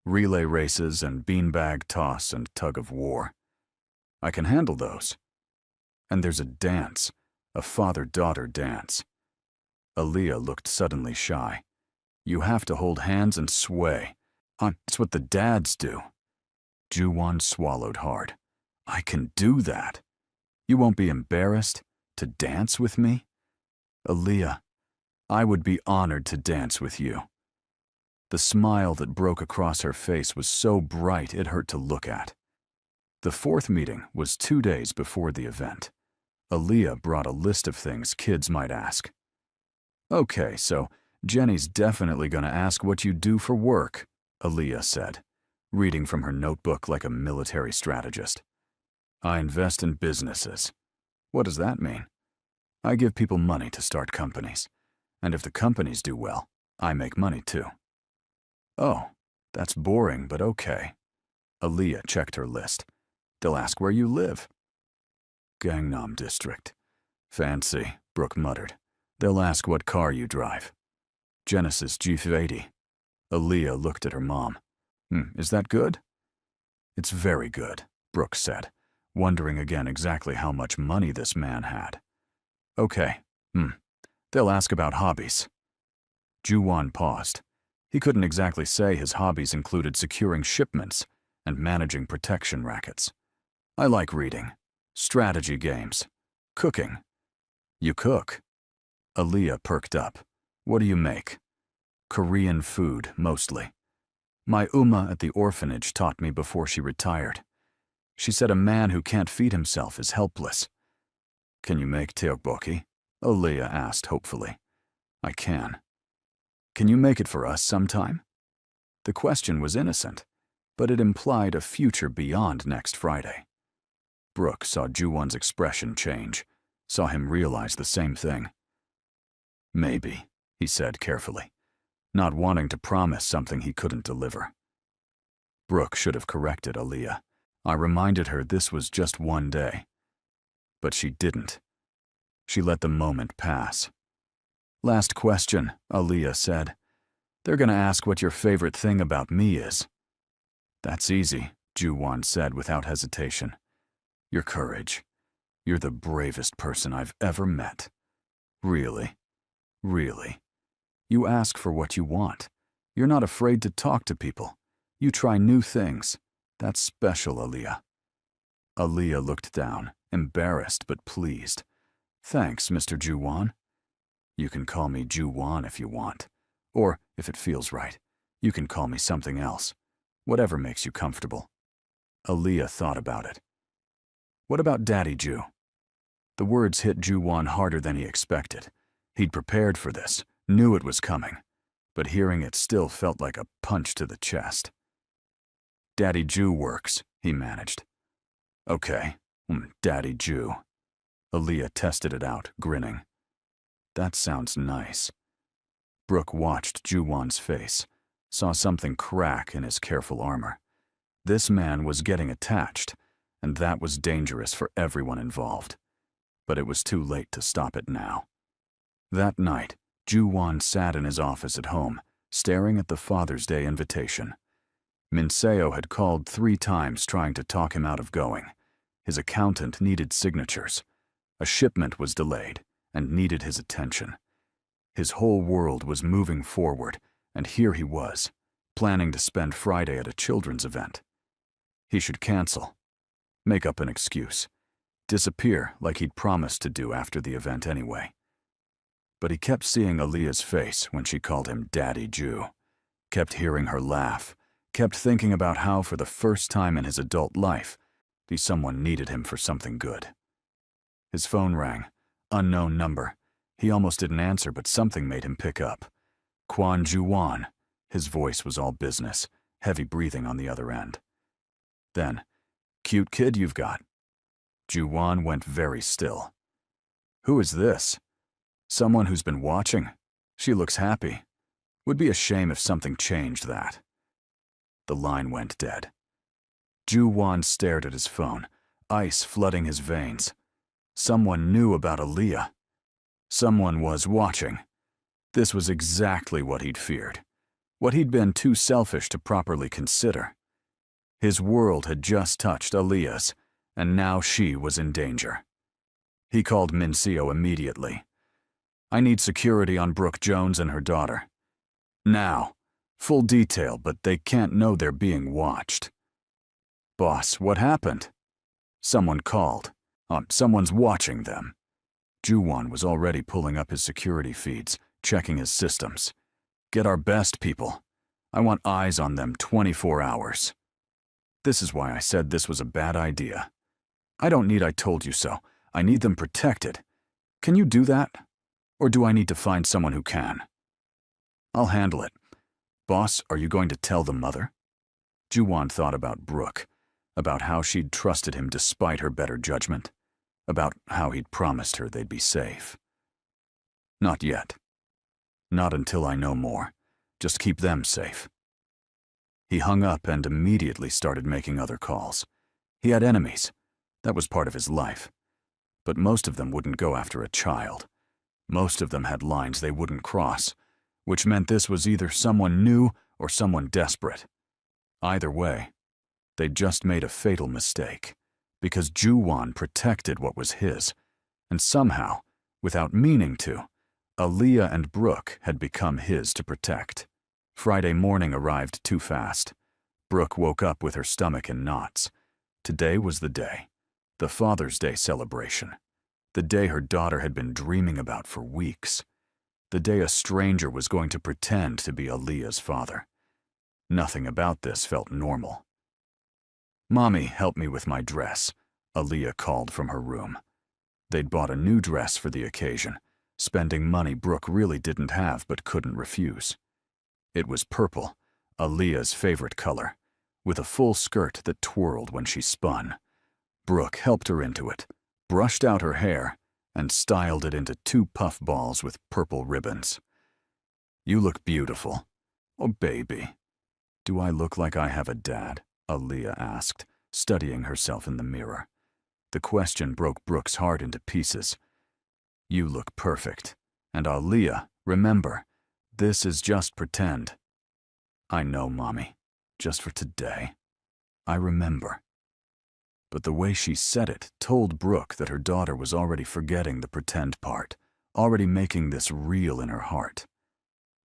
Relay races and beanbag toss and tug of war. I can handle those. And there's a dance, a father-daughter dance." Aaliyah looked suddenly shy. "You have to hold hands and sway. It's what the dads do." Ju-won swallowed hard. "I can do that. You won't be embarrassed to dance with me?" "Aaliyah, I would be honored to dance with you." The smile that broke across her face was so bright it hurt to look at. The fourth meeting was 2 days before the event. Aaliyah brought a list of things kids might ask. "Okay, so Jenny's definitely gonna ask what you do for work," Aaliyah said, reading from her notebook like a military strategist. "I invest in businesses." "What does that mean?" "I give people money to start companies. And if the companies do well, I make money too." "Oh, that's boring, but okay." Aaliyah checked her list. "They'll ask where you live." "Gangnam District." "Fancy," Brooke muttered. "They'll ask what car you drive." "Genesis G80. Aaliyah looked at her mom. Is that good?" "It's very good," Brooke said, wondering again exactly how much money this man had. "Okay. They'll ask about hobbies." Ju-won paused. He couldn't exactly say his hobbies included securing shipments and managing protection rackets. "I like reading, strategy games, cooking." "You cook?" Aaliyah perked up. "What do you make?" "Korean food, mostly. My Uma at the orphanage taught me before she retired. She said a man who can't feed himself is helpless." "Can you make tteokbokki?" Aaliyah asked hopefully. "I can." "Can you make it for us sometime?" The question was innocent, but it implied a future beyond next Friday. Brooke saw Ju-won's expression change, saw him realize the same thing. "Maybe," he said carefully, not wanting to promise something he couldn't deliver. Brooke should have corrected Aaliyah. I reminded her this was just one day. But she didn't. She let the moment pass. "Last question," Aaliyah said. "They're gonna ask what your favorite thing about me is." "That's easy," Ju-won said without hesitation. "Your courage. You're the bravest person I've ever met. Really, really. You ask for what you want. You're not afraid to talk to people. You try new things. That's special, Aaliyah." Aaliyah looked down, embarrassed but pleased. "Thanks, Mr. Ju-won." "You can call me Ju-won if you want. Or, if it feels right, you can call me something else. Whatever makes you comfortable." Aaliyah thought about it. "What about Daddy Ju?" The words hit Ju-won harder than he expected. He'd prepared for this, knew it was coming, but hearing it still felt like a punch to the chest. "Daddy Ju works," he managed. "Okay, Daddy Ju." Aaliyah tested it out, grinning. "That sounds nice." Brooke watched Ju-won's face, saw something crack in his careful armor. This man was getting attached, and that was dangerous for everyone involved. But it was too late to stop it now. That night, Ju-won sat in his office at home, staring at the Father's Day invitation. Min-seo had called 3 times trying to talk him out of going. His accountant needed signatures. A shipment was delayed and needed his attention. His whole world was moving forward, and here he was, planning to spend Friday at a children's event. He should cancel, make up an excuse, disappear like he'd promised to do after the event anyway. But he kept seeing Aaliyah's face when she called him Daddy Ju, kept hearing her laugh, kept thinking about how for the first time in his adult life, someone needed him for something good. His phone rang, unknown number. He almost didn't answer, but something made him pick up. Kwon Ju-won. His voice was all business, heavy breathing on the other end. Then, "Cute kid you've got." Ju-won went very still. "Who is this?" "Someone who's been watching. She looks happy. Would be a shame if something changed that." The line went dead. Ju-won stared at his phone, ice flooding his veins. Someone knew about Aaliyah. Someone was watching. This was exactly what he'd feared, what he'd been too selfish to properly consider. His world had just touched Aaliyah's, and now she was in danger. He called Min-seo immediately. "I need security on Brooke Jones and her daughter. Now. Full detail, but they can't know they're being watched." "Boss, what happened?" "Someone called. Someone's watching them." Ju-won was already pulling up his security feeds, checking his systems. "Get our best people. I want eyes on them 24 hours. This is why I said this was a bad idea. I don't need I told you so. I need them protected. Can you do that? Or do I need to find someone who can?" "I'll handle it. Boss, are you going to tell the mother?" Ju-won thought about Brooke, about how she'd trusted him despite her better judgment, about how he'd promised her they'd be safe. "Not yet. Not until I know more. Just keep them safe." He hung up and immediately started making other calls. He had enemies. That was part of his life. But most of them wouldn't go after a child. Most of them had lines they wouldn't cross, which meant this was either someone new or someone desperate. Either way, they'd just made a fatal mistake, because Ju-won protected what was his, and somehow, without meaning to, Aaliyah and Brooke had become his to protect. Friday morning arrived too fast. Brooke woke up with her stomach in knots. Today was the day, the Father's Day celebration, the day her daughter had been dreaming about for weeks, the day a stranger was going to pretend to be Aaliyah's father. Nothing about this felt normal. "Mommy, help me with my dress," Aaliyah called from her room. They'd bought a new dress for the occasion, spending money Brooke really didn't have but couldn't refuse. It was purple, Aaliyah's favorite color, with a full skirt that twirled when she spun. Brooke helped her into it, brushed out her hair, and styled it into 2 puff balls with purple ribbons. "You look beautiful." "Oh, baby. Do I look like I have a dad?" Aaliyah asked, studying herself in the mirror. The question broke Brooke's heart into pieces. "You look perfect. And Aaliyah, remember, this is just pretend." "I know, Mommy. Just for today. I remember." But the way she said it told Brooke that her daughter was already forgetting the pretend part, already making this real in her heart.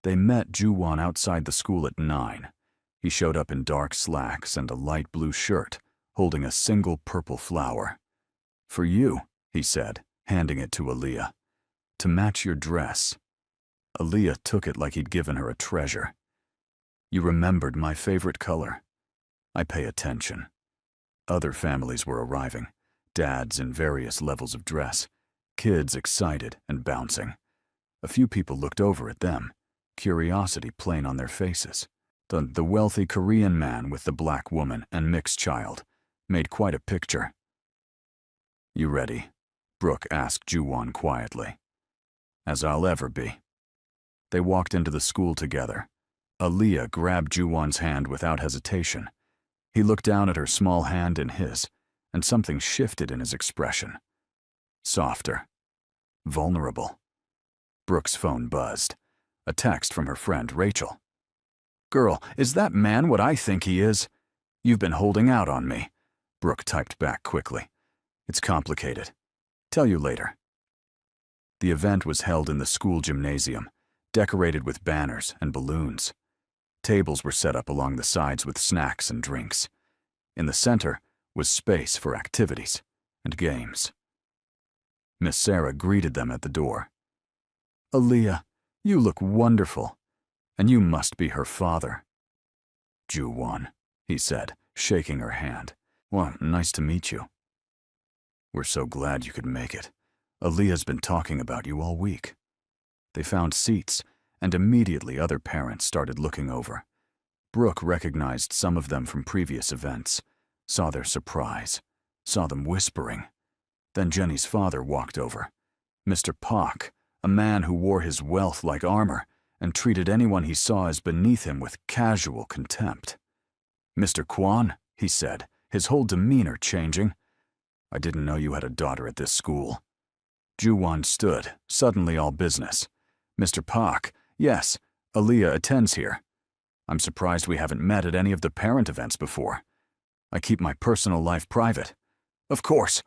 They met Ju-won outside the school at 9. He showed up in dark slacks and a light blue shirt, holding a single purple flower. "For you," he said, handing it to Aaliyah. "To match your dress." Aaliyah took it like he'd given her a treasure. "You remembered my favorite color. I pay attention." Other families were arriving, dads in various levels of dress, kids excited and bouncing. A few people looked over at them, curiosity plain on their faces. The wealthy Korean man with the black woman and mixed child made quite a picture. "You ready?" Brooke asked Ju-won quietly. "As I'll ever be." They walked into the school together. Aaliyah grabbed Ju-won's hand without hesitation. He looked down at her small hand in his, and something shifted in his expression. Softer. Vulnerable. Brooke's phone buzzed. A text from her friend, Rachel. "Girl, is that man what I think he is? You've been holding out on me." Brooke typed back quickly. "It's complicated. Tell you later." The event was held in the school gymnasium, decorated with banners and balloons. Tables were set up along the sides with snacks and drinks. In the center was space for activities and games. Miss Sarah greeted them at the door. "Aaliyah, you look wonderful, and you must be her father." "Ju-won," he said, shaking her hand. "Well, nice to meet you." "We're so glad you could make it. Aaliyah's been talking about you all week." They found seats, and immediately other parents started looking over. Brooke recognized some of them from previous events, saw their surprise, saw them whispering. Then Jenny's father walked over. Mr. Pak, a man who wore his wealth like armor and treated anyone he saw as beneath him with casual contempt. "Mr. Kwan," he said, his whole demeanor changing. "I didn't know you had a daughter at this school." Ju-won stood, suddenly all business. "Mr. Pak, yes, Aaliyah attends here. I'm surprised we haven't met at any of the parent events before. I keep my personal life private." Of course.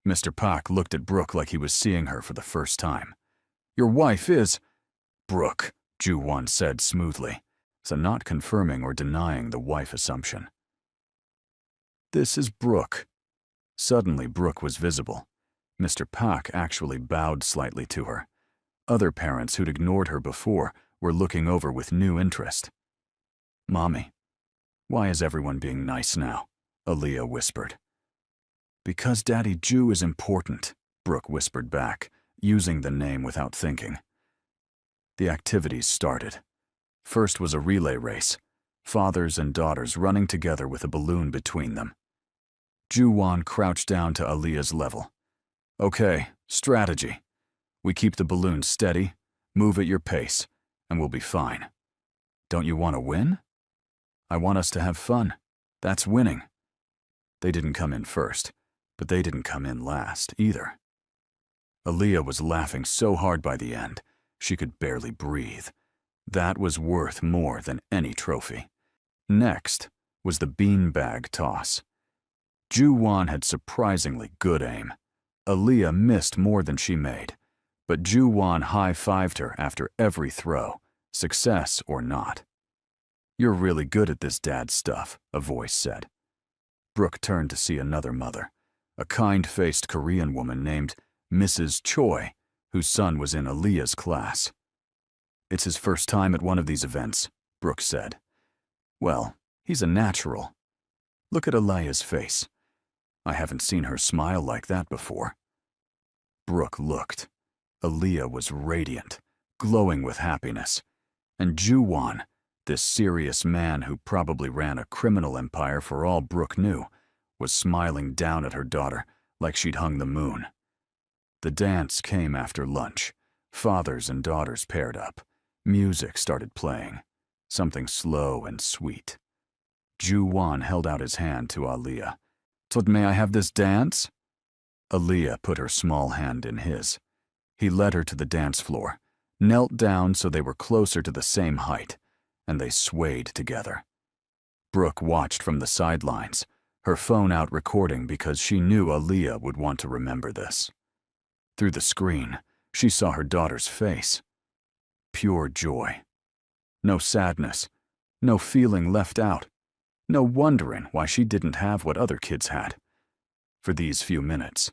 Mr. Pak looked at Brooke like he was seeing her for the first time. "Your wife is—" "Brooke," Ju-won said smoothly, so not confirming or denying the wife assumption. "This is Brooke." Suddenly Brooke was visible. Mr. Pak actually bowed slightly to her. Other parents who'd ignored her before were looking over with new interest. "Mommy, why is everyone being nice now?" Aaliyah whispered. "Because Daddy Ju is important," Brooke whispered back, using the name without thinking. The activities started. First was a relay race, fathers and daughters running together with a balloon between them. Ju-won crouched down to Aaliyah's level. "Okay, strategy. We keep the balloon steady, move at your pace, and we'll be fine. Don't you want to win?" "I want us to have fun. That's winning." They didn't come in first, but they didn't come in last either. Aaliyah was laughing so hard by the end, she could barely breathe. That was worth more than any trophy. Next was the beanbag toss. Ju-won had surprisingly good aim. Aaliyah missed more than she made, but Ju-won high-fived her after every throw, success or not. "You're really good at this dad stuff," a voice said. Brooke turned to see another mother, a kind-faced Korean woman named Mrs. Choi, whose son was in Aaliyah's class. "It's his first time at one of these events," Brooke said. "Well, he's a natural. Look at Aaliyah's face. I haven't seen her smile like that before." Brooke looked. Aaliyah was radiant, glowing with happiness. And Ju-won, this serious man who probably ran a criminal empire for all Brooke knew, was smiling down at her daughter like she'd hung the moon. The dance came after lunch. Fathers and daughters paired up. Music started playing, something slow and sweet. Ju-won held out his hand to Aaliyah. "So may I have this dance?" Aaliyah put her small hand in his. He led her to the dance floor, knelt down so they were closer to the same height, and they swayed together. Brooke watched from the sidelines, her phone out recording because she knew Aaliyah would want to remember this. Through the screen, she saw her daughter's face. Pure joy. No sadness, no feeling left out, no wondering why she didn't have what other kids had. For these few minutes,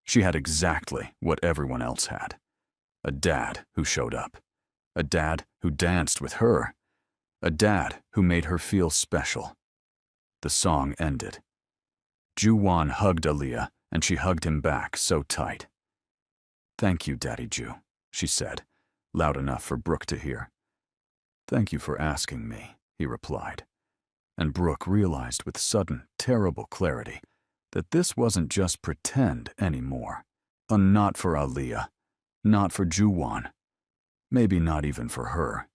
she had exactly what everyone else had. A dad who showed up. A dad who danced with her. A dad who made her feel special. The song ended. Ju-won hugged Aaliyah, and she hugged him back so tight. "Thank you, Daddy Ju," she said, loud enough for Brooke to hear. "Thank you for asking me," he replied. And Brooke realized with sudden, terrible clarity that this wasn't just pretend anymore. Not for Aaliyah, not for Ju-won, maybe not even for her.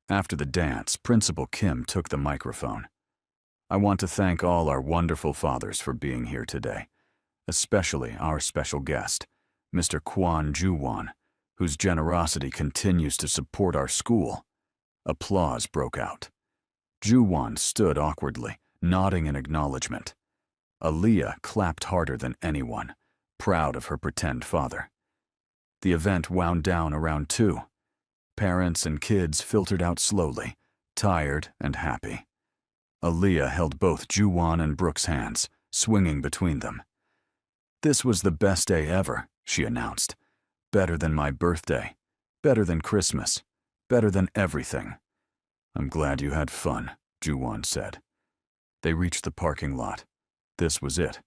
After the dance, Principal Kim took the microphone. I want to thank all our wonderful fathers for being here today, especially our special guest, Mr. Kwon Ju-won, whose generosity continues to support our school. Applause broke out. Ju-won stood awkwardly, nodding in acknowledgement. Aaliyah clapped harder than anyone, proud of her pretend father. The event wound down around 2. Parents and kids filtered out slowly, tired and happy. Aaliyah held both Ju-won and Brooke's hands, swinging between them. "This was the best day ever," she announced. "Better than my birthday, better than Christmas, better than everything." "I'm glad you had fun," Ju-won said. They reached the parking lot. This was it.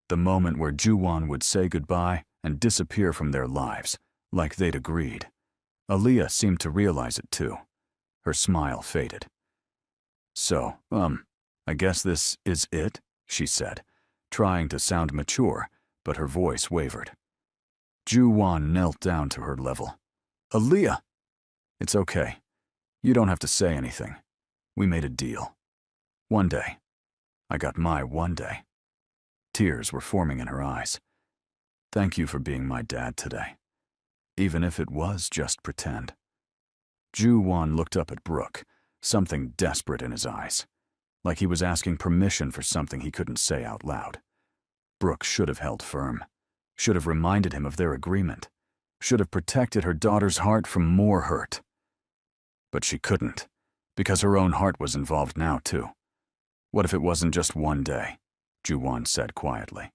The moment where Ju-won would say goodbye and disappear from their lives, like they'd agreed. Aaliyah seemed to realize it too. Her smile faded. "So, I guess this is it," she said, trying to sound mature, but her voice wavered. Ju-won knelt down to her level. "Aaliyah!" "It's okay. You don't have to say anything. We made a deal. One day. I got my one day." Tears were forming in her eyes. "Thank you for being my dad today. Even if it was just pretend." Ju-won looked up at Brooke, something desperate in his eyes, like he was asking permission for something he couldn't say out loud. Brooke should have held firm, should have reminded him of their agreement, should have protected her daughter's heart from more hurt. But she couldn't, because her own heart was involved now too. "What if it wasn't just one day?" Ju-won said quietly.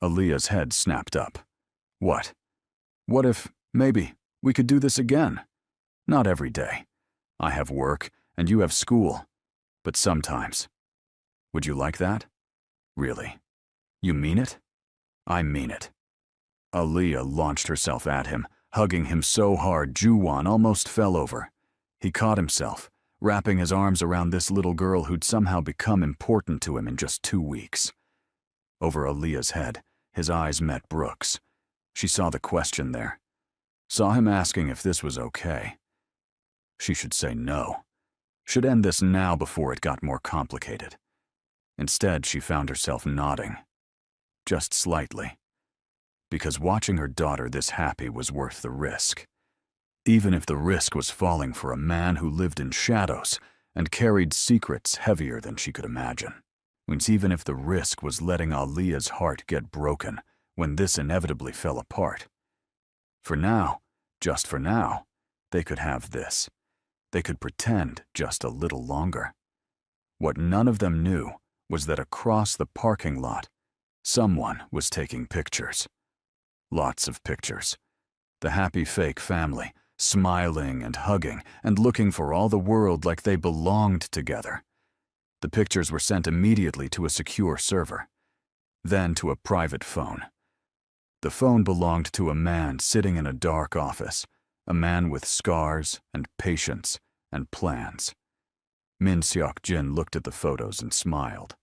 Aaliyah's head snapped up. "What? What if, maybe, we could do this again? Not every day. I have work, and you have school. But sometimes. Would you like that? Really? You mean it?" "I mean it." Aaliyah launched herself at him, hugging him so hard Ju-won almost fell over. He caught himself, wrapping his arms around this little girl who'd somehow become important to him in just 2 weeks. Over Aaliyah's head, his eyes met Brooke's. She saw the question there. Saw him asking if this was okay. She should say no. Should end this now before it got more complicated. Instead, she found herself nodding. Just slightly. Because watching her daughter this happy was worth the risk. Even if the risk was falling for a man who lived in shadows and carried secrets heavier than she could imagine. Even if the risk was letting Aaliyah's heart get broken when this inevitably fell apart. For now, just for now, they could have this. They could pretend just a little longer. What none of them knew was that across the parking lot, someone was taking pictures. Lots of pictures. The happy fake family, smiling and hugging and looking for all the world like they belonged together. The pictures were sent immediately to a secure server, then to a private phone. The phone belonged to a man sitting in a dark office, a man with scars and patience and plans. Min Seok-jin looked at the photos and smiled.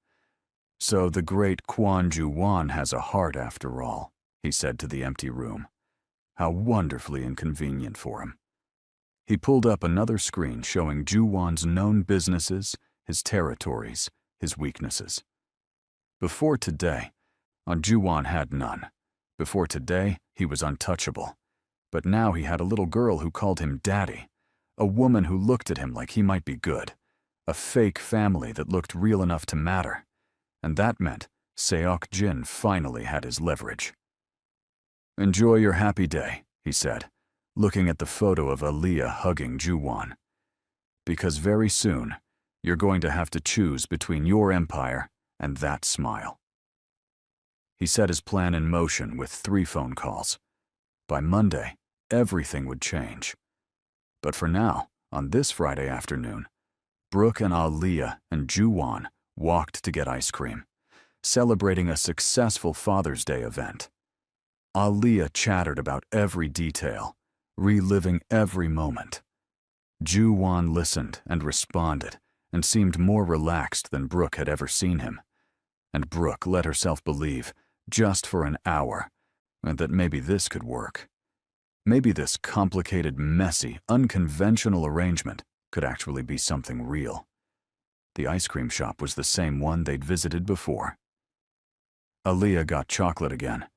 "So the great Kwon Ju-won has a heart after all," he said to the empty room. "How wonderfully inconvenient for him." He pulled up another screen showing Ju-won's known businesses, his territories, his weaknesses. Before today, Ju-won had none. Before today, he was untouchable. But now he had a little girl who called him daddy, a woman who looked at him like he might be good, a fake family that looked real enough to matter. And that meant Seok-jin finally had his leverage. "Enjoy your happy day," he said, looking at the photo of Aaliyah hugging Ju-won. "Because very soon, you're going to have to choose between your empire and that smile." He set his plan in motion with 3 phone calls. By Monday, everything would change. But for now, on this Friday afternoon, Brooke and Aaliyah and Ju-won walked to get ice cream, celebrating a successful Father's Day event. Aaliyah chattered about every detail, reliving every moment. Ju-won listened and responded and seemed more relaxed than Brooke had ever seen him. And Brooke let herself believe, just for an hour, that maybe this could work. Maybe this complicated, messy, unconventional arrangement could actually be something real. The ice cream shop was the same one they'd visited before. Aaliyah got chocolate again.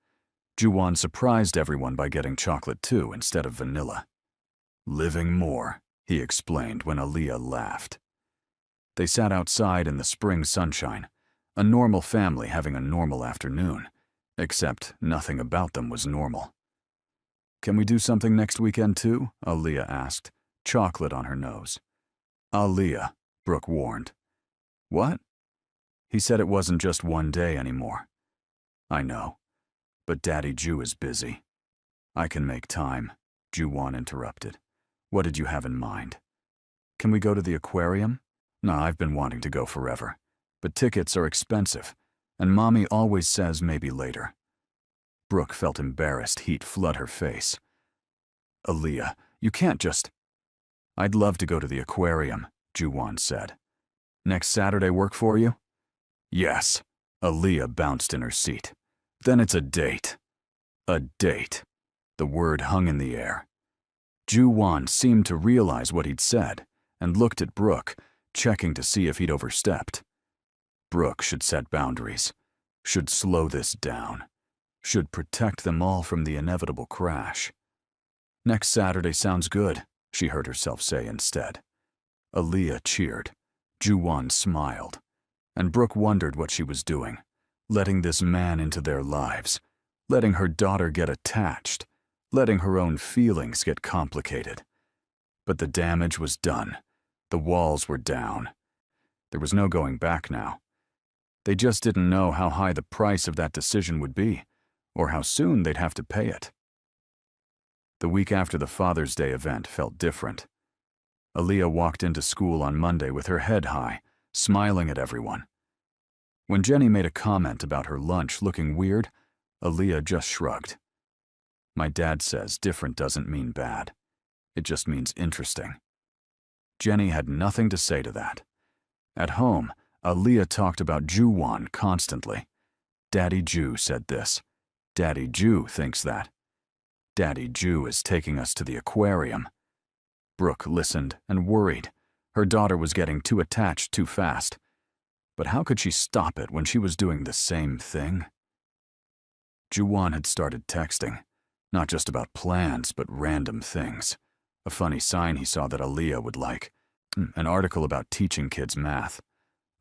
Juwan surprised everyone by getting chocolate too instead of vanilla. "Living more," he explained when Aaliyah laughed. They sat outside in the spring sunshine, a normal family having a normal afternoon, except nothing about them was normal. "Can we do something next weekend too?" Aaliyah asked, chocolate on her nose. "Aaliyah," Brooke warned. "What?" He said it wasn't just one day anymore. "I know, but Daddy Jew is busy." "I can make time," Juwan interrupted. "What did you have in mind?" "Can we go to the aquarium?" "No, I've been wanting to go forever, but tickets are expensive, and Mommy always says maybe later." Brooke felt embarrassed, heat flood her face. "Aaliyah, you can't just—" "I'd love to go to the aquarium," Juwan said. "Next Saturday work for you?" "Yes." Aaliyah bounced in her seat. "Then it's a date." A date. The word hung in the air. Juwan seemed to realize what he'd said and looked at Brooke, checking to see if he'd overstepped. Brooke should set boundaries, should slow this down, should protect them all from the inevitable crash. "Next Saturday sounds good," she heard herself say instead. Aaliyah cheered. Juwan smiled. And Brooke wondered what she was doing, letting this man into their lives, letting her daughter get attached, letting her own feelings get complicated. But the damage was done. The walls were down. There was no going back now. They just didn't know how high the price of that decision would be, or how soon they'd have to pay it. The week after the Father's Day event felt different. Aaliyah walked into school on Monday with her head high, smiling at everyone. When Jenny made a comment about her lunch looking weird, Aaliyah just shrugged. "My dad says different doesn't mean bad. It just means interesting." Jenny had nothing to say to that. At home, Aaliyah talked about Juwan constantly. "Daddy Jew said this. Daddy Jew thinks that. Daddy Jew is taking us to the aquarium." Brooke listened and worried. Her daughter was getting too attached too fast. But how could she stop it when she was doing the same thing? Juwan had started texting, not just about plans, but random things. A funny sign he saw that Aaliyah would like. An article about teaching kids math.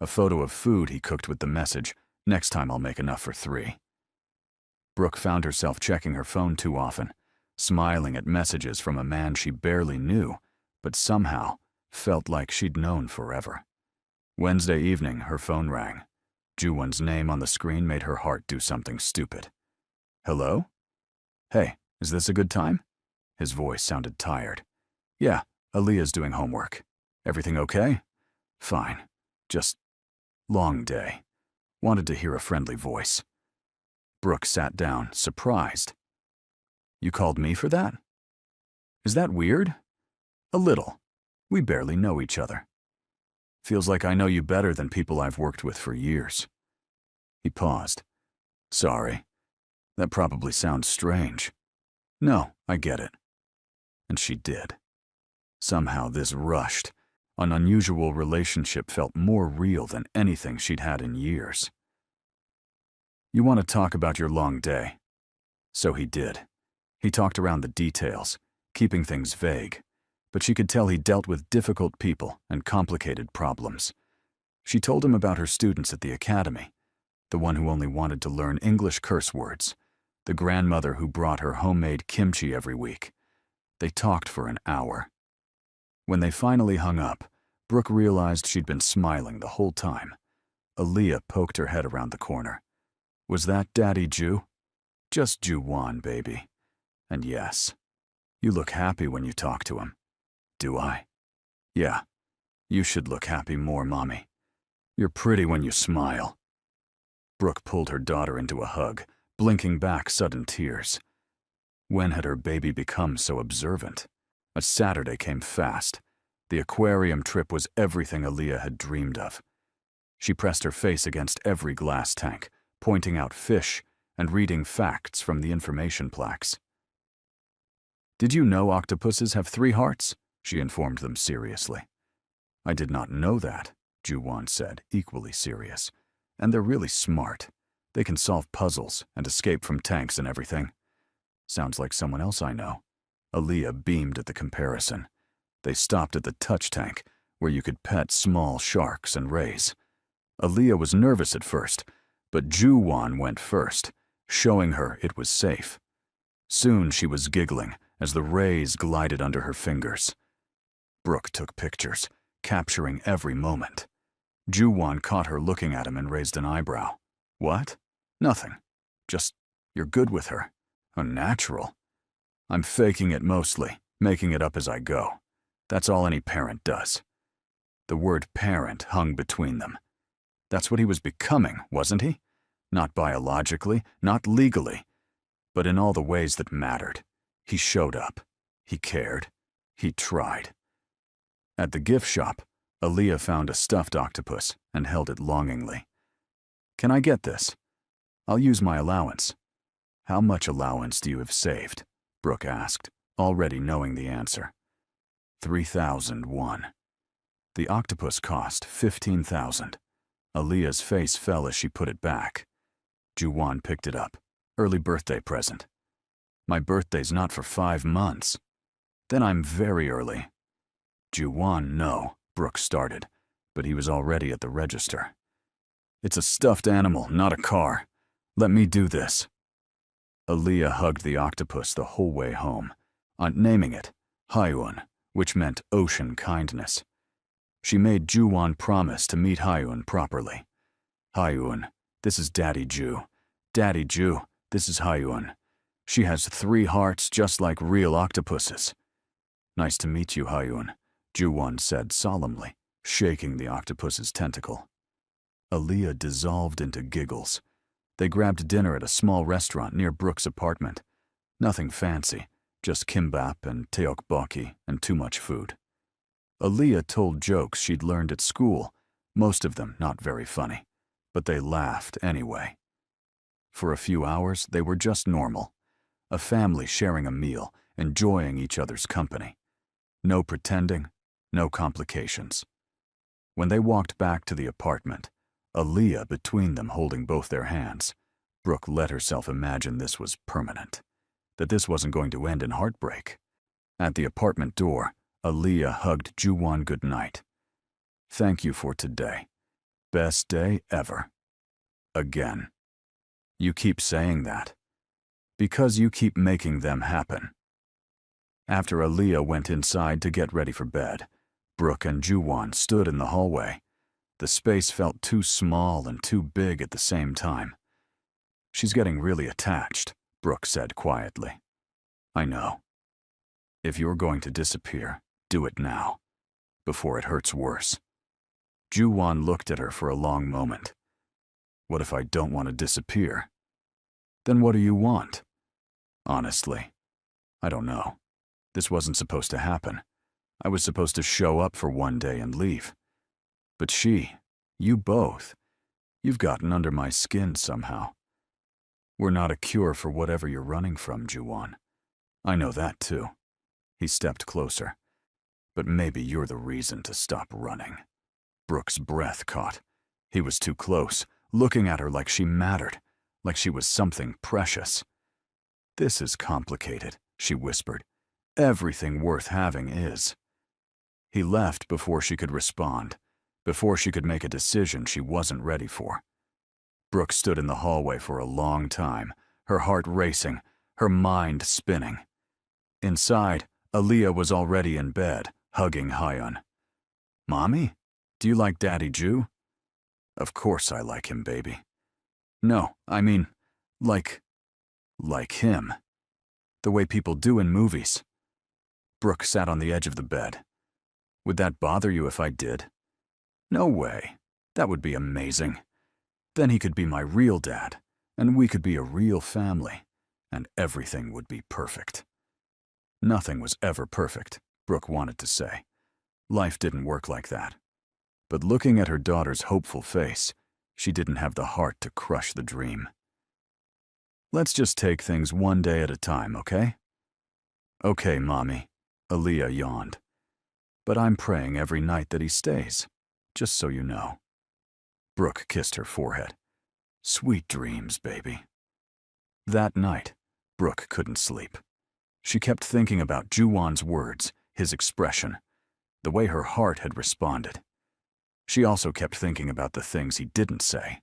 A photo of food he cooked with the message, "Next time I'll make enough for 3. Brooke found herself checking her phone too often, smiling at messages from a man she barely knew, but somehow felt like she'd known forever. Wednesday evening, her phone rang. Juwan's name on the screen made her heart do something stupid. "Hello? Hey, is this a good time?" His voice sounded tired. "Yeah, Aaliyah's doing homework. Everything okay?" "Fine. Just long day. Wanted to hear a friendly voice." Brooke sat down, surprised. "You called me for that? Is that weird?" "A little. We barely know each other. Feels like I know you better than people I've worked with for years." He paused. "Sorry. That probably sounds strange." "No, I get it." And she did. Somehow this rushed, an unusual relationship felt more real than anything she'd had in years. "You want to talk about your long day?" So he did. He talked around the details, keeping things vague, but she could tell he dealt with difficult people and complicated problems. She told him about her students at the academy, the one who only wanted to learn English curse words, the grandmother who brought her homemade kimchi every week. They talked for an hour. When they finally hung up, Brooke realized she'd been smiling the whole time. Aaliyah poked her head around the corner. "Was that Daddy Jew?" "Just Juwan, baby. And yes, you look happy when you talk to him." "Do I?" "Yeah. You should look happy more, Mommy. You're pretty when you smile." Brooke pulled her daughter into a hug, blinking back sudden tears. When had her baby become so observant? A Saturday came fast. The aquarium trip was everything Aaliyah had dreamed of. She pressed her face against every glass tank, pointing out fish and reading facts from the information plaques. "Did you know octopuses have 3 hearts?" she informed them seriously. I did not know that, Ju-won said, equally serious. And they're really smart. They can solve puzzles and escape from tanks and everything. Sounds like someone else I know. Aaliyah beamed at the comparison. They stopped at the touch tank, where you could pet small sharks and rays. Aaliyah was nervous at first, but Ju-won went first, showing her it was safe. Soon she was giggling as the rays glided under her fingers. Brooke took pictures, capturing every moment. Ju-won caught her looking at him and raised an eyebrow. What? Nothing. Just, you're good with her. Unnatural. I'm faking it mostly, making it up as I go. That's all any parent does. The word parent hung between them. That's what he was becoming, wasn't he? Not biologically, not legally, but in all the ways that mattered. He showed up. He cared. He tried. At the gift shop, Aaliyah found a stuffed octopus and held it longingly. Can I get this? I'll use my allowance. How much allowance do you have saved? Brooke asked, already knowing the answer. 3,001. The octopus cost 15,000. Aaliyah's face fell as she put it back. Ju-won picked it up. Early birthday present. My birthday's not for 5 months. Then I'm very early. Ju-won, no, Brooke started, but he was already at the register. It's a stuffed animal, not a car. Let me do this. Aaliyah hugged the octopus the whole way home, naming it Hyun, which meant ocean kindness. She made Ju-won promise to meet Hyun properly. Hyun, this is Daddy Ju. Daddy Ju, this is Hyun. She has 3 hearts just like real octopuses. Nice to meet you, Hyun, Ju-won said solemnly, shaking the octopus's tentacle. Aaliyah dissolved into giggles. They grabbed dinner at a small restaurant near Brooke's apartment. Nothing fancy, just kimbap and tteokbokki and too much food. Aaliyah told jokes she'd learned at school, most of them not very funny, but they laughed anyway. For a few hours, they were just normal. A family sharing a meal, enjoying each other's company. No pretending, no complications. When they walked back to the apartment, Aaliyah between them holding both their hands, Brooke let herself imagine this was permanent, that this wasn't going to end in heartbreak. At the apartment door, Aaliyah hugged Ju-won goodnight. Thank you for today. Best day ever. Again. You keep saying that. Because you keep making them happen. After Aaliyah went inside to get ready for bed, Brooke and Ju-won stood in the hallway. The space felt too small and too big at the same time. She's getting really attached, Brooke said quietly. I know. If you're going to disappear, do it now, before it hurts worse. Ju-won looked at her for a long moment. What if I don't want to disappear? Then what do you want? Honestly, I don't know. This wasn't supposed to happen. I was supposed to show up for one day and leave. But you both, you've gotten under my skin somehow. We're not a cure for whatever you're running from, Ju-won. I know that too. He stepped closer. But maybe you're the reason to stop running. Brooke's breath caught. He was too close, looking at her like she mattered, like she was something precious. This is complicated, she whispered. Everything worth having is. He left before she could respond, before she could make a decision she wasn't ready for. Brooke stood in the hallway for a long time, her heart racing, her mind spinning. Inside, Aaliyah was already in bed, hugging Hyun. Mommy, do you like Daddy Ju? Of course I like him, baby. No, I mean, like him. The way people do in movies. Brooke sat on the edge of the bed. Would that bother you if I did? No way. That would be amazing. Then he could be my real dad, and we could be a real family, and everything would be perfect. Nothing was ever perfect, Brooke wanted to say. Life didn't work like that. But looking at her daughter's hopeful face, she didn't have the heart to crush the dream. Let's just take things one day at a time, okay? Okay, Mommy. Aaliyah yawned. But I'm praying every night that he stays, just so you know. Brooke kissed her forehead. Sweet dreams, baby. That night, Brooke couldn't sleep. She kept thinking about Ju-won's words, his expression, the way her heart had responded. She also kept thinking about the things he didn't say,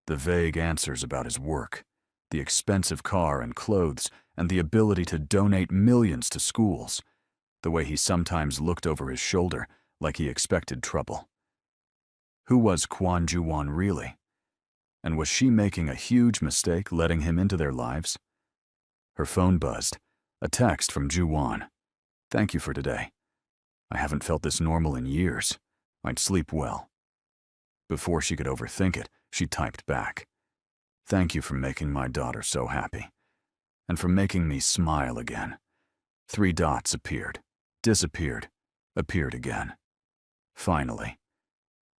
the vague answers about his work, the expensive car and clothes, and the ability to donate millions to schools, the way he sometimes looked over his shoulder like he expected trouble. Who was Kwon Ju-won really? And was she making a huge mistake letting him into their lives? Her phone buzzed. A text from Ju-won. Thank you for today. I haven't felt this normal in years. I'd sleep well. Before she could overthink it, she typed back. Thank you for making my daughter so happy. And for making me smile again. 3 dots appeared, disappeared, appeared again. Finally.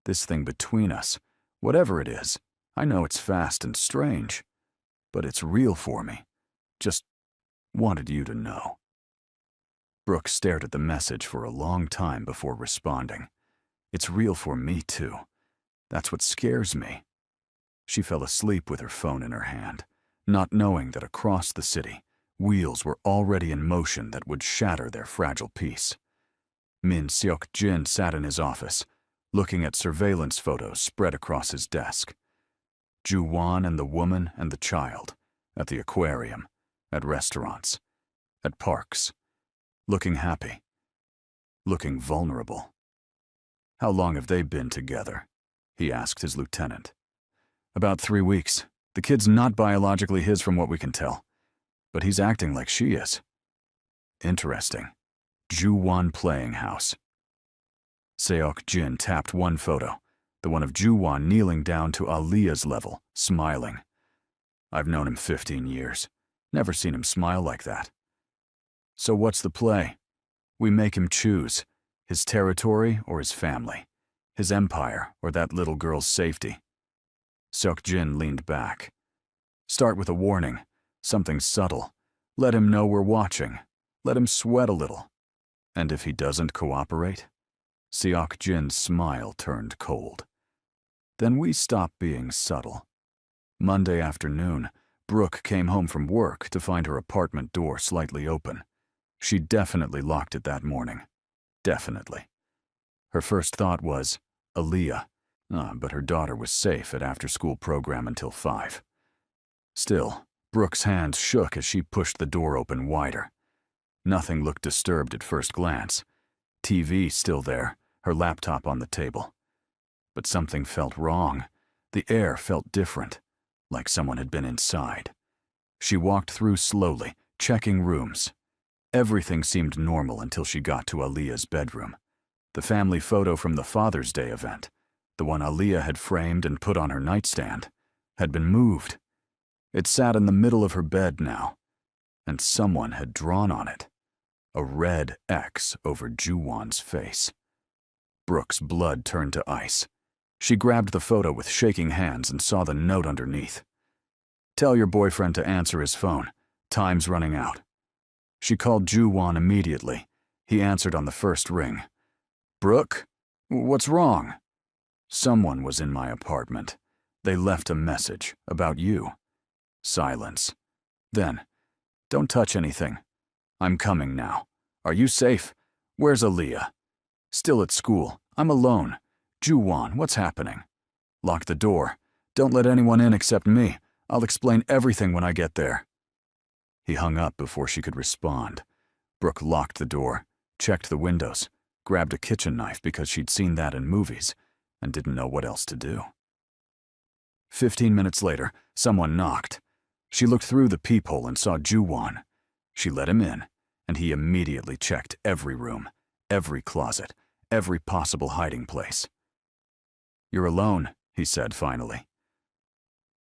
This thing between us, whatever it is, I know it's fast and strange, but it's real for me. Just wanted you to know. Brooke stared at the message for a long time before responding. It's real for me, too. That's what scares me. She fell asleep with her phone in her hand, not knowing that across the city, wheels were already in motion that would shatter their fragile peace. Min Seok-jin sat in his office, looking at surveillance photos spread across his desk. Ju-won and the woman and the child, at the aquarium, at restaurants, at parks, looking happy, looking vulnerable. How long have they been together? He asked his lieutenant. About 3 weeks. The kid's not biologically his from what we can tell, but he's acting like she is. Interesting. Ju-won playing house. Seok-jin tapped one photo, the one of Ju-won kneeling down to Aaliyah's level, smiling. I've known him 15 years. Never seen him smile like that. So what's the play? We make him choose, his territory or his family, his empire or that little girl's safety. Seok-jin leaned back. Start with a warning, something subtle. Let him know we're watching. Let him sweat a little. And if he doesn't cooperate? Seok-jin's smile turned cold. Then we stop being subtle. Monday afternoon, Brooke came home from work to find her apartment door slightly open. She definitely locked it that morning. Definitely. Her first thought was, Aaliyah. But her daughter was safe at after-school program until 5. Still, Brooke's hands shook as she pushed the door open wider. Nothing looked disturbed at first glance. TV still there, her laptop on the table. But something felt wrong. The air felt different, like someone had been inside. She walked through slowly, checking rooms. Everything seemed normal until she got to Aaliyah's bedroom. The family photo from the Father's Day event, the one Aaliyah had framed and put on her nightstand, had been moved. It sat in the middle of her bed now, and someone had drawn on it a red X over Ju-won's face. Brooke's blood turned to ice. She grabbed the photo with shaking hands and saw the note underneath. Tell your boyfriend to answer his phone. Time's running out. She called Ju-won immediately. He answered on the first ring. Brooke? What's wrong? Someone was in my apartment. They left a message about you. Silence. Then, don't touch anything. I'm coming now. Are you safe? Where's Aaliyah? Still at school. I'm alone. Ju-won, what's happening? Lock the door. Don't let anyone in except me. I'll explain everything when I get there. He hung up before she could respond. Brooke locked the door, checked the windows, grabbed a kitchen knife because she'd seen that in movies, and didn't know what else to do. 15 minutes later, someone knocked. She looked through the peephole and saw Ju-won. She let him in, and he immediately checked every room, every closet, every possible hiding place. You're alone, he said finally.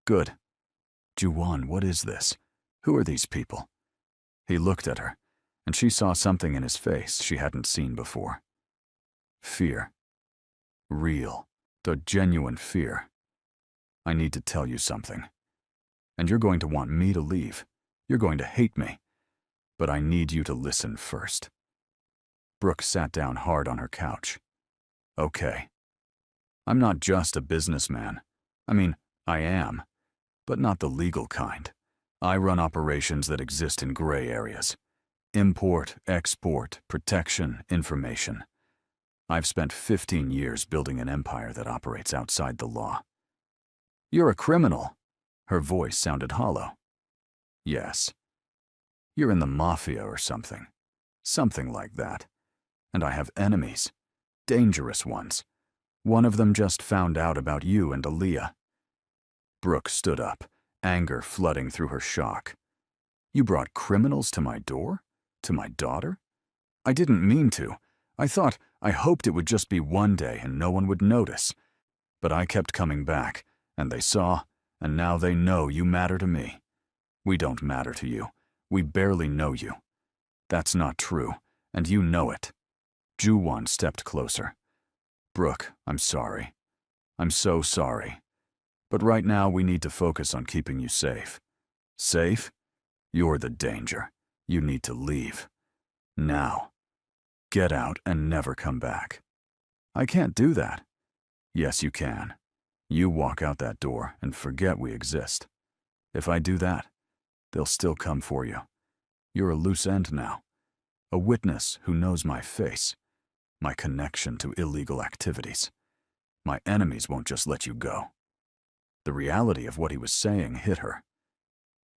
Good. Ju-won, what is this? Who are these people? He looked at her, and she saw something in his face she hadn't seen before. Fear. Real, the genuine fear. I need to tell you something. And you're going to want me to leave. You're going to hate me. But I need you to listen first. Brooke sat down hard on her couch. Okay. I'm not just a businessman. I mean, I am, but not the legal kind. I run operations that exist in gray areas. Import, export, protection, information. I've spent 15 years building an empire that operates outside the law. You're a criminal. Her voice sounded hollow. Yes. You're in the mafia or something. Something like that. And I have enemies. Dangerous ones. One of them just found out about you and Aaliyah. Brooke stood up, anger flooding through her shock. You brought criminals to my door? To my daughter? I didn't mean to. I hoped it would just be one day and no one would notice. But I kept coming back, and they saw, and now they know you matter to me. We don't matter to you. We barely know you. That's not true, and you know it. Ju-won stepped closer. Brooke, I'm sorry. I'm so sorry. But right now we need to focus on keeping you safe. Safe? You're the danger. You need to leave. Now. Get out and never come back. I can't do that. Yes, you can. You walk out that door and forget we exist. If I do that, they'll still come for you. You're a loose end now. A witness who knows my face, my connection to illegal activities. My enemies won't just let you go. The reality of what he was saying hit her.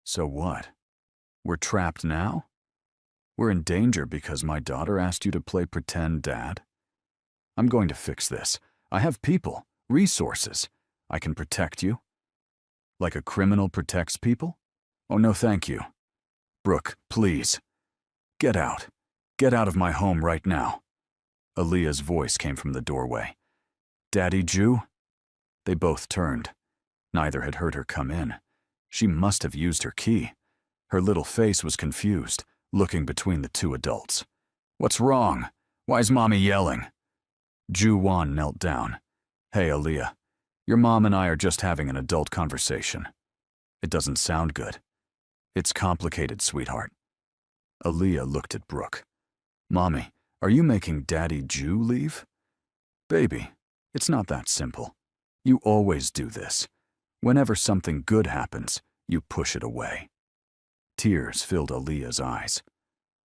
So what? We're trapped now? We're in danger because my daughter asked you to play pretend dad? I'm going to fix this. I have people, resources. I can protect you. Like a criminal protects people? Oh, no, thank you. Brooke, please. Get out. Get out of my home right now. Aaliyah's voice came from the doorway. Daddy Ju? They both turned. Neither had heard her come in. She must have used her key. Her little face was confused, looking between the two adults. What's wrong? Why's Mommy yelling? Ju-won knelt down. Hey, Aaliyah. Your mom and I are just having an adult conversation. It doesn't sound good. It's complicated, sweetheart. Aaliyah looked at Brooke. Mommy, are you making Daddy Ju leave? Baby, it's not that simple. You always do this. Whenever something good happens, you push it away. Tears filled Aaliyah's eyes.